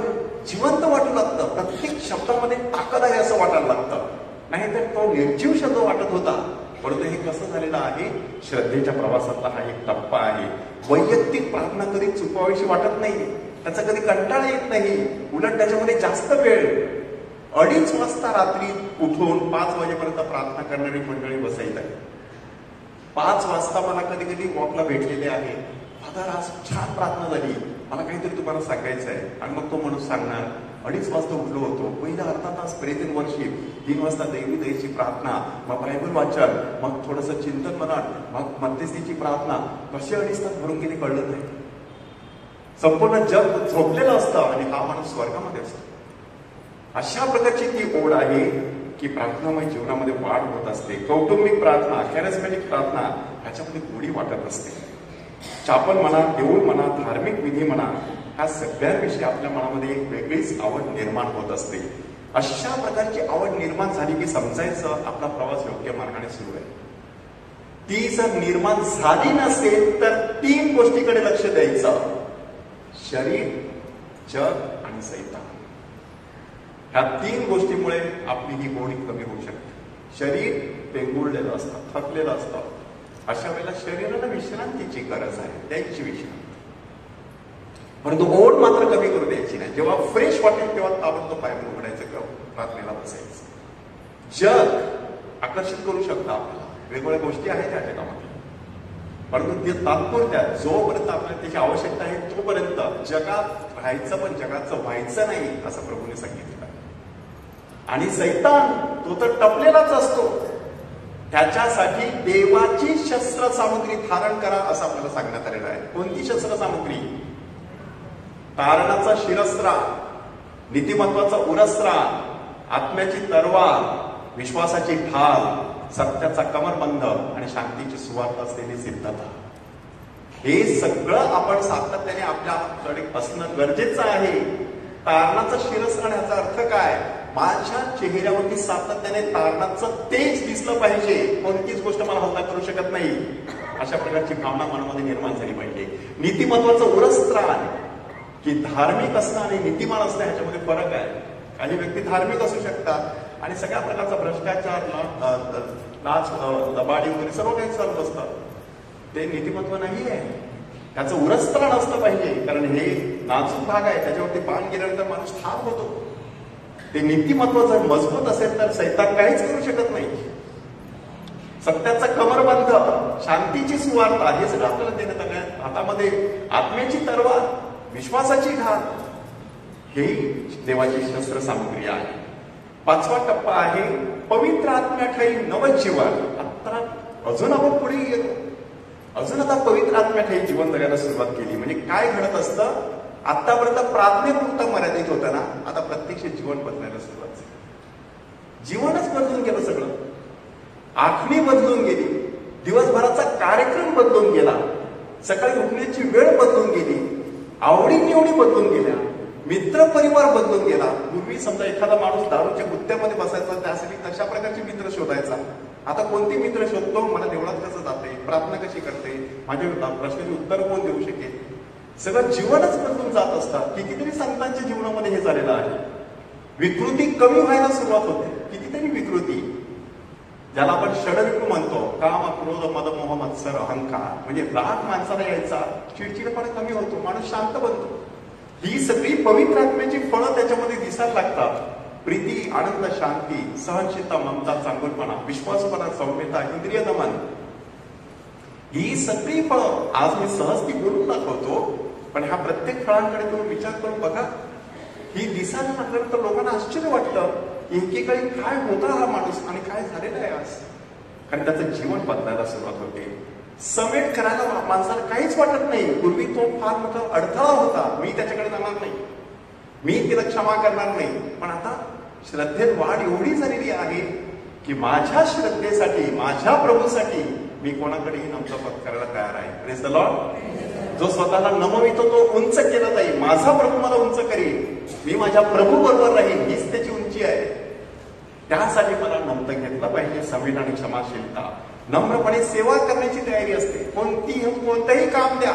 जिवंत वाटू लागतं, प्रत्येक शब्दामध्ये ताकद आहे असं वाटायला लागतं. नाहीतर तो निर्जीव शब्द वाटत होता. परंतु हे कसं झालेलं आहे? श्रद्धेच्या प्रवासातला हा एक टप्पा आहे. वैयक्तिक प्रार्थना कधी चुकवावीशी वाटत नाही, त्याचा कधी कंटाळा येत नाही. उलट त्याच्यामध्ये जास्त वेळ 2:30 वाजता रात्री उठून 5 वाजेपर्यंत प्रार्थना करणारी मंडळी बसायला आहे. 5 वाजता मला कधी कधी वॉकला भेटलेले आहे, फादर आज छान प्रार्थना झाली, मला काहीतरी तुम्हाला सांगायचं आहे. आणि मग तो माणूस सांगणार, 2:30 वाजता उठलो होतो, पहिला अर्धा तास प्रेझेंट वर्शिप, 3 वाजता दैवी दयेची प्रार्थना, मग बायबल वाचन, मग थोडंसं चिंतन मनन, मग मध्यस्थीची प्रार्थना. कसे 2.5 तास भरून गेले कळलं नाही. संपूर्ण जग झोपलेलं असतं आणि हा माणूस स्वर्गामध्ये असतो. अशा प्रकारची ती ओढ आहे की प्रार्थनामय जीवनामध्ये वाढ होत असते. कौटुंबिक प्रार्थना, कॅरिस्मॅटिक प्रार्थना, ह्याच्यामध्ये गोडी वाटत असते. चापल म्हणा, देऊळ म्हणा, धार्मिक विधी म्हणा, ह्या सगळ्यांविषयी आपल्या मनामध्ये एक वेगळीच आवड निर्माण होत असते. अशा प्रकारची आवड निर्माण झाली की समजायचं आपला प्रवास योग्य मार्गाने सुरू आहे. ती जर निर्माण झाली नसेल तर 3 गोष्टीकडे लक्ष द्यायचं: शरीर, जग आणि सैतान. ह्या 3 गोष्टीमुळे आपली ही गोडी कमी होऊ शकते. शरीर पेंगुळलेलं असतं, थकलेलं असतं. अशा वेळेला शरीराला विश्रांतीची गरज आहे, त्याची विश्रांती. परंतु ओढ मात्र कमी करू द्यायची नाही. जेव्हा फ्रेश वाटेल तेव्हा ताबडतोब बायबल उघडायचं किंवा प्रार्थनेला बसायचं. जग आकर्षित करू शकतं आपल्याला, वेगवेगळ्या गोष्टी आहेत त्या जगामध्ये, परंतु ते तात्पुरत्या, जोपर्यंत आपल्याला त्याची आवश्यकता आहे तोपर्यंत जगात राहायचं, पण जगाचं व्हायचं नाही असं प्रभूने सांगितलं. आणि सैतान तो तर टपलेलाच असतो, त्याच्यासाठी देवाची शस्त्र सामग्री धारण करा असं आपल्याला सांगण्यात आलेलं आहे. कोणती शस्त्र सामग्री? तारणाचा शिरस्त्राण, नीतिमत्वाचा उरस्त्राण, आत्म्याची तलवार, विश्वासाची ढाल, सत्याचा कमरबंद आणि शांतीची सुवार्ता असलेली सिद्धता. हे सगळं आपण सातत्याने आपल्याकडे असणं गरजेचं आहे. तारणाचा शिरस्त्राण याचा अर्थ काय? माझ्या चेहऱ्यावरती सातत्याने तारणाचं तेज दिसलं पाहिजे, कोणतीच गोष्ट मला हल्ला करू शकत नाही, अशा प्रकारची भावना मनामध्ये निर्माण झाली पाहिजे. नीतिमत्वाचं उरस्त्राण, की धार्मिक असणं आणि नीतिमान असणं ह्याच्यामध्ये फरक आहे. काही व्यक्ती धार्मिक असू शकतात आणि सगळ्या प्रकारचा भ्रष्टाचार, लाच, लबाडी वगैरे सर्व काही चालू असतं, ते नीतिमत्व नाही आहे. त्याचं उरस्त्राण असलं पाहिजे, कारण हे नाजूक भाग आहे, त्याच्यावरती बाण गेल्यानंतर माणूस ठार होतो. ते नीतिमत्व जर मजबूत असेल तर सैतान काहीच करू शकत नाही. सत्याचा कमरबंध, शांतीची सुवार्ता, हे सगळं आपल्याला देण्यात आलं आहे. हातामध्ये आत्म्याची तलवार, विश्वासाची ढाल, हे देवाची शस्त्र सामग्री आहे. 5वा टप्पा आहे पवित्र आत्म्याठायी नवजीवन. आता अजून आपण पुढे गेलो, अजून आता पवित्र आत्म्याठायी जीवन जगायला सुरुवात केली. म्हणजे काय घडत असतं? आतापर्यंत प्रार्थनेपुरतं मर्यादित होतं ना, आता प्रत्यक्ष जीवन बदलायला सुरुवात झाली. जीवनच बदलून गेलं सगळं. आखणी बदलून गेली, दिवसभराचा कार्यक्रम बदलून गेला, सकाळी उठण्याची वेळ बदलून गेली, आवडीनिवडी बदलून गेल्या, मित्र परिवार बदलून गेला. पूर्वी समजा एखादा माणूस दारूच्या गुत्त्यामध्ये बसायचा, त्यासाठी तशा प्रकारचे मित्र शोधायचा. आता कोणते मित्र शोधतो? मला देवळात कसं जाते, प्रार्थना कशी करते, माझ्या प्रश्नाची उत्तर कोण देऊ शकेल. सगळं जीवनच बदलून जात असतात. कितीतरी संतांच्या जीवनामध्ये हे झालेलं आहे. विकृती कमी व्हायला सुरुवात होते. कितीतरी विकृती, ज्याला आपण षडविकृ म्हणतो, काम, क्रोध, मद, मोह, मत्सर, अहंकार, म्हणजे राग माणसाला यायचा, चिडचिडपणा कमी होतो, माणूस शांत बनतो. ही सगळी पवित्र आत्म्याची फळं त्याच्यामध्ये दिसायला लागतात. प्रीती, आनंद, शांती, सहनशीलता, ममता, चांगुलपणा, विश्वासपणा, सौम्यता, इंद्रिय दमन, ही सगळी फळं आज मी सहज ती बोलून दाखवतो, पण ह्या प्रत्येक फळांकडे तुम्ही विचार करून बघा. ही दिसायला लागल्यानंतर लोकांना आश्चर्य वाटतं, एकेकाळी काय होता हा माणूस आणि काय झालेला आहे आज. कारण त्याचं जीवन बदलायला सुरुवात होते. समेट करायला माणसाला काहीच वाटत नाही. पूर्वी तो फार मोठा अडथळा होता, मी त्याच्याकडे जाणार नाही, मी तिला क्षमा करणार नाही. पण आता श्रद्धेत वाढ एवढी झालेली आहे की माझ्या श्रद्धेसाठी, माझ्या प्रभूसाठी मी कोणाकडेही नमतं पत्करायला तयार आहे. Praise the Lord. जो स्वतःला नमवितो तो उंच केला जाईल. माझा प्रभू मला उंच करेल, मी माझ्या प्रभू बरोबर राहील, हीच त्याची उंची आहे. त्यासाठी मला नमतं घेतलं पाहिजे. समीर आणि क्षमाशीलता, नम्रपणे सेवा करण्याची तयारी असते. कोणतंही काम द्या,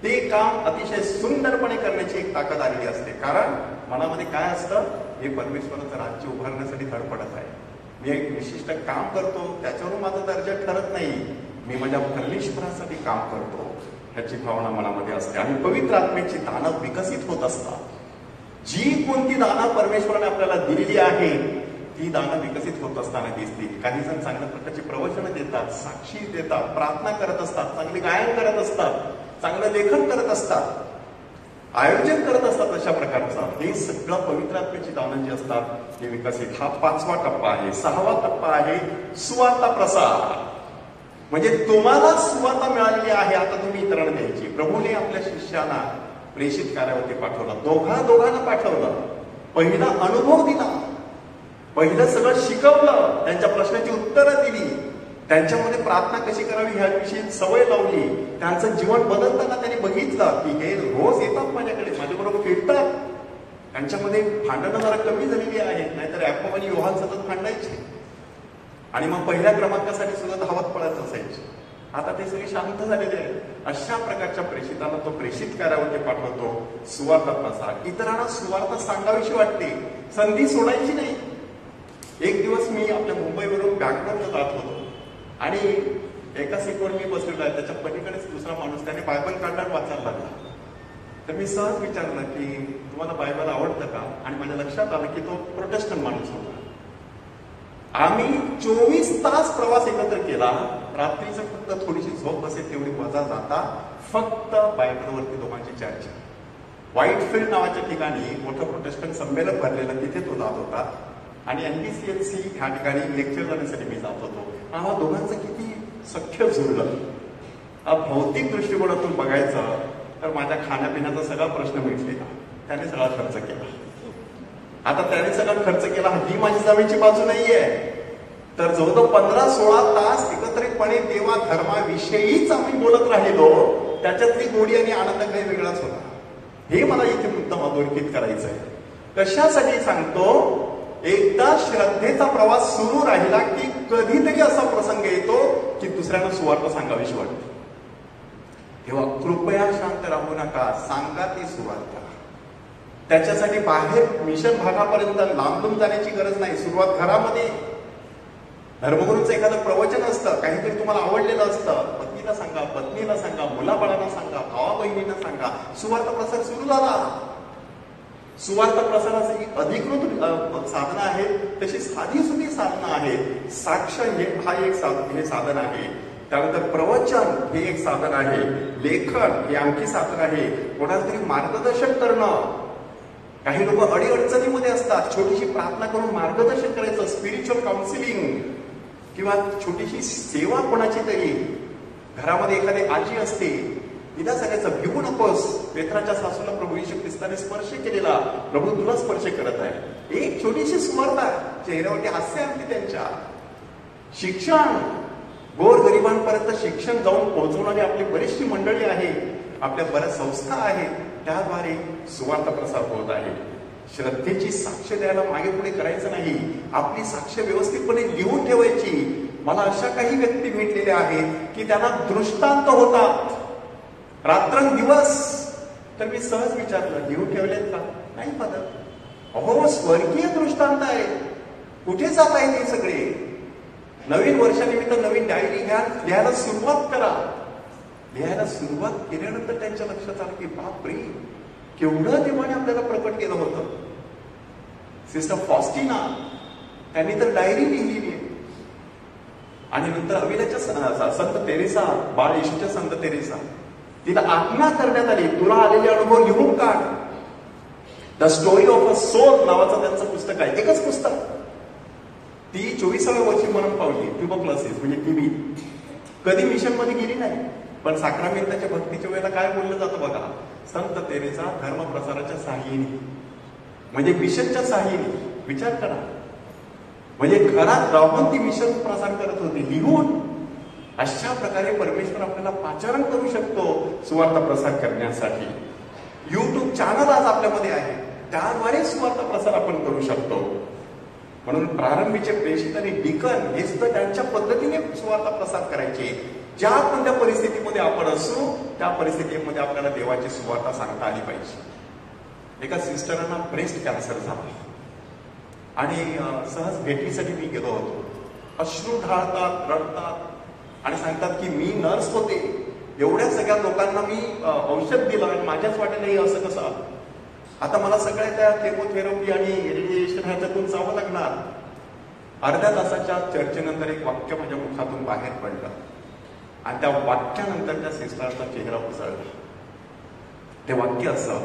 ते काम अतिशय सुंदरपणे करण्याची एक ताकद आलेली असते. कारण मनामध्ये काय असतं? हे परमेश्वराचं राज्य उभारण्यासाठी धडपडत आहे. मी एक विशिष्ट काम करतो, त्याच्यावरून माझा दर्जा ठरत नाही, मी माझ्या परमेश्वरासाठी काम करतो, ह्याची भावना मनामध्ये असते. आणि पवित्र आत्म्याची दानं विकसित होत असतात. जी कोणती दानं परमेश्वराने आपल्याला दिलेली आहे ती दानं विकसित होत असताना दिसतील. काही जण चांगल्या प्रकारची प्रवचनं देतात, साक्षी देतात, प्रार्थना करत असतात, चांगले गायन करत असतात, चांगलं लेखन करत असतात, आयोजन करत असतात. अशा प्रकारचं हे सगळं पवित्र आत्म्याची दानं जी असतात हे विकसित. हा 5वा टप्पा आहे. 6वा टप्पा आहे सुवार्ता प्रसार. म्हणजे तुम्हाला सुवार्ता मिळालेली आहे, आता तुम्ही इतरांना द्यायची. प्रभूने आपल्या शिष्यांना प्रेषित कार्यावरती पाठवलं, दोघांना पाठवलं, पहिला अनुभव दिला, पहिलं सगळं शिकवलं, त्यांच्या प्रश्नाची उत्तरं दिली, त्यांच्यामध्ये प्रार्थना कशी करावी ह्याविषयी सवय लावली. त्यांचं जीवन बदलताना त्यांनी बघितलं की हे रोज येतात माझ्याकडे, माझ्याबरोबर फिरतात, त्यांच्यामध्ये भांडणं जरा कमी झालेली आहेत. नाहीतर याकोब आणि योहान सतत भांडायचे आणि मग पहिल्या क्रमांकासाठी सुद्धा धावत पडत असायचे. आता ते सगळे शांत झालेले आहेत. अशा प्रकारच्या प्रेषितांना तो प्रेषित कार्यावरती पाठवतो. सुवार्ता प्रसार, इतरांना सुवार्ता सांगावीशी वाटते, संधी सोडायची नाही. एक दिवस मी आपल्या मुंबईवरून बँगलोरला जात होतो आणि एका सीटवर मी बसलेलो आहे, त्याच्या पलीकडेच दुसरा माणूस, त्याने बायबल काढणार वाचायला लागला. तर मी सहज विचारलं की तुम्हाला बायबल आवडतं का? आणि माझ्या लक्षात आलं की तो प्रोटेस्टंट माणूस होता. आम्ही 24 तास प्रवास एकत्र केला. रात्रीचं फक्त थोडीशी झोप असेल तेवढी मजा जाता फक्त बायबलवरती दोघांची चर्चा. व्हाईटफील्ड नावाच्या ठिकाणी मोठं प्रोटेस्टंट संमेलन भरलेलं, तिथे तो जात होता आणि NPCLC ह्या ठिकाणी लेक्चर करण्यासाठी मी जात होतो. आम्हा दोघांचं किती सख्य जुळलं. भौतिक दृष्टिकोनातून बघायचं तर माझ्या खाण्यापिण्याचा सगळा प्रश्न मिटलेला. त्याने सगळा खर्च केला. आता त्याने सगळा खर्च केला ही माझी जमेची बाजू नाहीये. तर जवळजवळ 15-16 तास एकत्रितपणे देवा धर्माविषयीच आम्ही बोलत राहिलो. त्याच्यातली गोडी आणि आनंद काही वेगळाच होता. हे मला इथे मुद्दाम अधोरेखित करायचं आहे. कशासाठी सांगतो? एकदा श्रद्धेचा प्रवास सुरू राहिला की कधीतरी असा प्रसंग येतो की दुसऱ्यांना सुवार्थ सांगावीशी वाटते. तेव्हा कृपया शांत राहू नका, सांगा ती सुरुवात करा. त्याच्यासाठी बाहेर मिशन भागापर्यंत लांबून जाण्याची गरज नाही. सुरुवात घरामध्ये. धर्मगुरूचं एखादं प्रवचन असतं, काहीतरी तुम्हाला आवडलेलं असतं, पत्नीला सांगा, पत्नीला सांगा, मुलाबाळांना सांगा, भावा बहिणींना सांगा. सुवार्थ प्रसार सुरू झाला. सुवार्थ प्रसाराची अधिकृत साधनं आहेत, तशी साधी सुधी साधनं आहेत. साक्ष हा एक साधन आहे. त्यानंतर प्रवचन हे एक साधन आहे. लेखन हे आणखी साधन आहे. कोणाला तरी मार्गदर्शन करणं. काही लोक अडीअडचणीमध्ये असतात, छोटीशी प्रार्थना करून मार्गदर्शन करायचं, स्पिरिच्युअल काउन्सिलिंग किंवा छोटीशी सेवा कोणाची तरी. घरामध्ये एखादी आजी असते, तिला सांगायचं भिवू नकोस, पेत्राच्या सासूला प्रभू येशू ख्रिस्ताने स्पर्श केलेला, प्रभू तुला स्पर्श करत आहे. एक छोटीशी सुवार्ता, चेहऱ्यावरती हास्य आणते त्यांच्या. शिक्षण, गोरगरिबांपर्यंत शिक्षण जाऊन पोहोचवणारी आपली बरीचशी मंडळी आहे, आपल्या बऱ्याच संस्था आहेत, त्याद्वारे सुवार्थ प्रसार होत आहे. श्रद्धेची साक्ष द्यायला मागे पुढे करायचं नाही. आपली साक्ष व्यवस्थितपणे लिहून ठेवायची. मला अशा काही व्यक्ती भेटलेल्या आहेत की त्यांना दृष्टांत होतात रात्रंदिवस. तर मी सहज विचारलं, लिहून ठेवलेत का? नाही फादर. अहो, स्वर्गीय दृष्टांत आहे. कुठे जात आहे ते सगळे? नवीन वर्षानिमित्त नवीन डायरी घ्या, लिहायला सुरुवात करा. लिहायला सुरुवात केल्यानंतर त्यांच्या लक्षात आलं की बापरे, केवढं देवाने आपल्याला प्रकट केलं होतं. सिस्टर फॉस्टिना, त्यांनी तर डायरी लिहिलेली आहे. आणि नंतर अविल्याच्या संत तेरेसा, बाळ येशूच्या संत तेरेसा, तिला आज्ञा करण्यात आली, तुला आलेले अनुभव लिहून काढ. The story of a soul नावाचं त्यांचं पुस्तक आहे. एकच पुस्तक. ती 24व्या वर्षी मरण पावली. ट्युबरक्लोसिस म्हणजे टीबी. कधी मिशन मध्ये गेली नाही, पण साक्रामेंटाच्या भक्तीच्या वेळेला काय बोललं जातं बघा, संत तेरेसा धर्म प्रसाराच्या साहाय्याने, म्हणजे मिशनच्या साहाय्याने. विचार करा, म्हणजे घरात राहून ती मिशन प्रसार करत होती लिहून. अशा प्रकारे परमेश्वर आपल्याला पाचारण करू शकतो सुवार्थ प्रसार करण्यासाठी. युट्यूब चॅनल आज आपल्यामध्ये आहे, त्याद्वारे सुवार्थ प्रसार आपण करू शकतो. म्हणून प्रारंभीचे प्रेषित आणि डिकन हे सुद्धा त्यांच्या पद्धतीने सुवार्थ प्रसार करायचे. ज्या कोणत्या परिस्थितीमध्ये आपण असू त्या परिस्थितीमध्ये आपल्याला देवाची सुवार्थ सांगता आली पाहिजे. एका सिस्टरांना ब्रेस्ट कॅन्सर झाला आणि सहज भेटीसाठी मी गेलो होतो. अश्रू ढाळतात, रडतात आणि सांगतात की मी नर्स होते, एवढ्या सगळ्या लोकांना मी औषध दिलं आणि माझ्याच वाटेला असं कसं, आता मला सगळ्या त्या केमोथेरपी आणि रेडिएशन ह्याच्यातून जावं लागणार. अर्ध्या तासाच्या चर्चेनंतर एक वाक्य माझ्या मुखातून बाहेर पडलं आणि त्या वाक्यानंतर त्या सिस्टरचा चेहरा उजळला. ते वाक्य असं,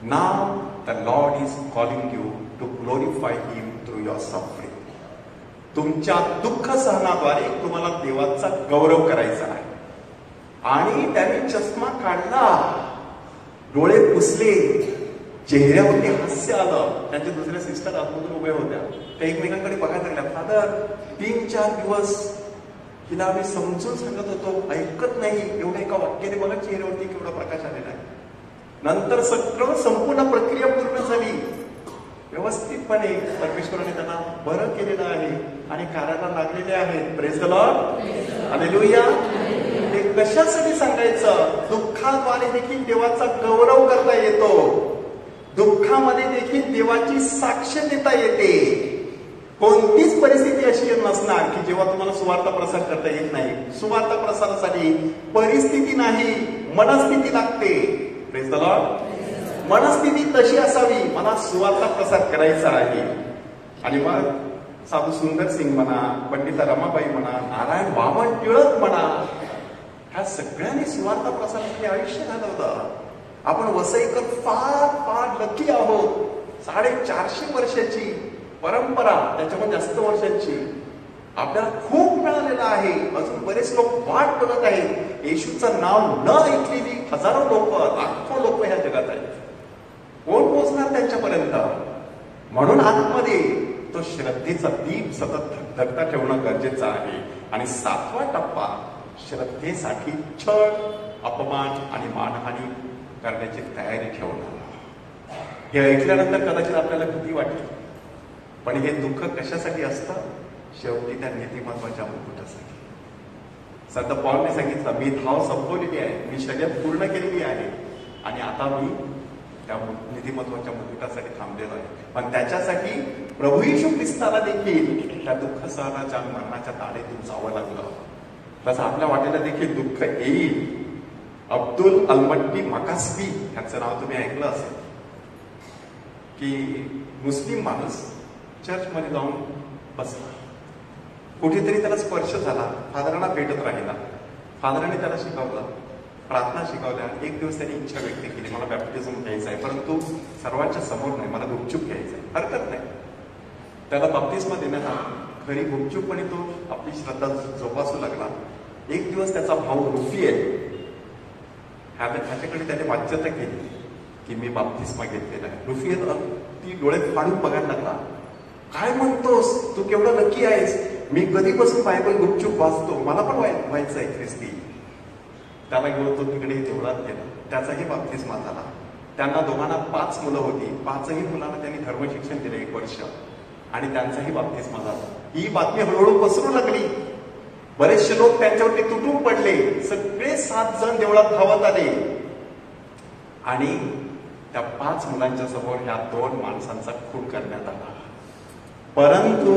now the Lord is calling you to glorify him through your suffering. तुमच्या दुःख सहनाद्वारे तुम्हाला देवाचा गौरव करायचा आहे. आणि त्याने चष्मा काढला, डोळे पुसले, चेहऱ्यावरती हास्य आलं. त्यांच्या दुसऱ्या सिस्टर आतमधून उभ्या होत्या. त्या एकमेकांकडे बघायला लागल्या. फादर, 3-4 दिवस हिला आम्ही समजून सांगत होतो, ऐकत नाही. एवढ्या एका वाक्याने बघा चेहऱ्यावरती केवढा प्रकाश आलेला आहे. नंतर सगळं संपूर्ण प्रक्रिया पूर्ण झाली. व्यवस्थितपणे परमेश्वराने त्यांना बरं केलेलं आहे आणि कार्याला लागलेले आहेत. Praise the Lord, hallelujah. हे कशासाठी सांगायचं? दुःखाद्वारे देखील देवाचा गौरव करता येतो. दुःखामध्ये देखील देवाची साक्ष देता येते. कोणतीच परिस्थिती अशी नसणार की जेव्हा तुम्हाला सुवार्थ प्रसार करता येत नाही. सुवार्थ प्रसारासाठी परिस्थिती नाही, मनस्थिती लागते. Praise the Lord. मनस्थिती तशी असावी, मला सुवार्ता प्रसार करायचा आहे. आणि मग साधू सुंदर सिंग म्हणा, पंडिता रमाबाई म्हणा, नारायण वामन टिळक म्हणा, ह्या सगळ्यांनी सुवार्ता प्रसारासाठी आयुष्य घालवलं. आपण वसईकर फार फार लकी आहोत. 450 वर्षाची परंपरा, त्याच्यामध्ये जास्त वर्षांची आपल्याला खूप मिळालेलं आहे. अजून बरेच लोक वाट बघत आहेत. येशूचं नाव न ऐकलेली हजारो लोक, लाखो लोक ह्या जगात आहेत. कोण पोहोचणार त्यांच्यापर्यंत? म्हणून आतमध्ये तो श्रद्धेचा दीप सतत धगधगता ठेवणं गरजेचं आहे. आणि 7वा टप्पा श्रद्धेसाठी छळ, अपमान आणि मानहानी करण्याची तयारी ठेवणं. हे ऐकल्यानंतर कदाचित आपल्याला भीती वाटली, पण हे दुःख कशासाठी असतं? शेवटी त्या नीतिमत्वाच्या मुकुटासाठी. संत पौलने सांगितलं, मी धाव संपवलेली आहे, मी शर्यत पूर्ण केलेली आहे आणि आता मी त्या नीतिमत्वाच्या मुकुटासाठी थांबलेलो आहे. पण त्याच्यासाठी प्रभू येशू ख्रिस्ताला देखील त्या दुःख सहनाच्या मरणाच्या ताडेतून जावं लागलं. तसं आपल्या वाटेला देखील दुःख येईल. अब्दुल अलमट्टी मकासबी ह्याचं नाव तुम्ही ऐकलं असेल, की मुस्लिम माणूस चर्चमध्ये जाऊन बसला. कुठेतरी त्याला स्पर्श झाला, फादरांना भेटत राहिला. फादरांनी त्याला शिकवलं, प्रार्थना शिकवल्या. एक दिवस त्यांनी इच्छा व्यक्त केली, मला बॅप्टिझम घ्यायचं आहे, परंतु सर्वांच्या समोर नाही, मला गुपचूप घ्यायचं आहे. हरकत नाही, त्याला बाप्तिस्मा देण्यात आला. खरी गुपचूपपणे तो आपली श्रद्धा जोपासू लागला. एक दिवस त्याचा भाऊ रुफिएल ह्याच्याकडे त्याने वाच्यता केली की मी बाप्तिस्मा घेतलेला आहे. रुफिएल ती डोळे फाडून बघायला लागला. काय म्हणतोस तू, केवढा नक्की आहेस? मी कधीपासून बायबल गुपचूप वाचतो, मला पण व्हायचंय ख्रिस्ती. त्याला घेऊन तो तिकडे देवळात गेला. त्याचाही बाप्तिस्मा झाला. त्यांना दोघांना 5 मुलं होती. 5ही मुलांना त्यांनी धर्मशिक्षण दिलं 1 वर्ष आणि त्यांचाही बाप्तिस्मा झाला. ही बातमी हळूहळू पसरू लागली. बरेचसे लोक त्यांच्यावरती तुटून पडले. सगळे 7 जण देवळात धावत आले आणि त्या 5 मुलांच्या समोर ह्या 2 माणसांचा खून करण्यात आला. परंतु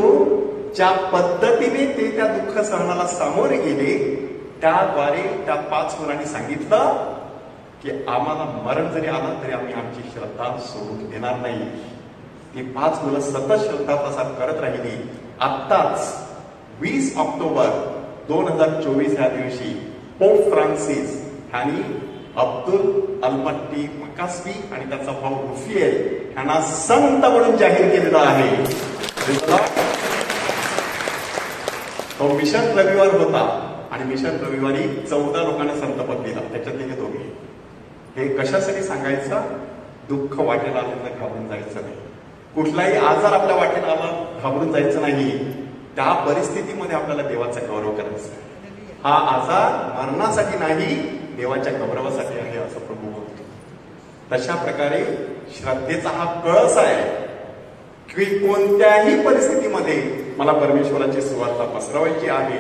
ज्या पद्धतीने ते त्या दुःख सहनाला सामोरे गेले, त्याद्वारे त्या 5 मुलांनी सांगितलं की आम्हाला मरण जरी आलं तरी आम्ही आमची श्रद्धा सोडून देणार नाही. ती 5 मुलं सतत श्रद्धा प्रसार करत राहिली. आत्ताच 20 ऑक्टोबर 2024 ह्या दिवशी पोप फ्रान्सिस यांनी अब्दुल अलमट्टी मकासबी आणि त्याचा भाऊ रुफिएल यांना संत म्हणून जाहीर केलेला आहे. तो मिशन रविवार होता आणि मिशन रविवारी 14 लोकांना संतपद दिला, त्याच्यातले हे दोघे. हे कशासाठी सांगायचं? दुःख वाटेला आलं तर घाबरून जायचं नाही. कुठलाही आजार आपल्या वाटेला आला घाबरून जायचं नाही. त्या परिस्थितीमध्ये आपल्याला देवाचा गौरव करायचा. हा आजार मरणासाठी नाही, देवाच्या गौरवासाठी आहे असं प्रभू बोलतो. तशा प्रकारे श्रद्धेचा हा कळस आहे की कोणत्याही परिस्थितीमध्ये मला परमेश्वराची सुवार्ता पसरवायची आहे.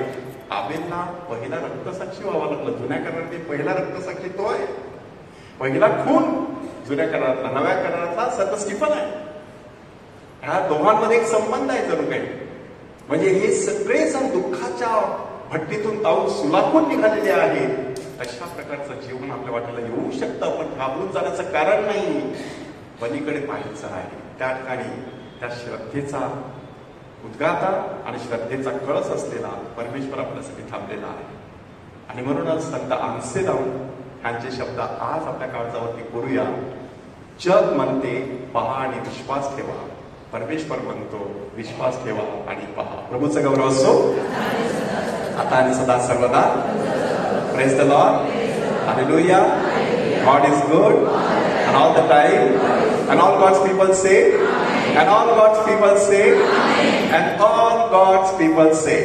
आबेलला पहिला रक्तसाक्षी व्हावा लागला. जुन्या करारात पहिला रक्तसाक्षी तो आहे. पहिला खून जुन्या करारातला. नव्या करारातला संत स्टीफन आहे. ह्या दोघांमध्ये एक संबंध आहे जणू काही. म्हणजे हे सगळे जण दुःखाच्या भट्टीतून ताऊन सुलाखून निघालेले आहेत. अशा प्रकारचं जीवन आपल्या वाटेला येऊ शकतं, पण घाबरून जाण्याचं कारण नाही. पलीकडे पाहायचं आहे. त्या ठिकाणी त्या श्रद्धेचा उद्गाता आणि श्रद्धेचा कळस असलेला परमेश्वर आपल्यासाठी थांबलेला आहे. आणि म्हणूनच संत आन्सेलाम यांचे शब्द आज आपल्या काळजावरती करूया. जग म्हणते पहा आणि विश्वास ठेवा, परमेश्वर म्हणतो विश्वास ठेवा आणि पहा. प्रभूचा गौरव असो आता आणि सदा सर्वदा. Praise the Lord. Hallelujah. God is good and all the time and all God's people say and all God's people say and all God's people say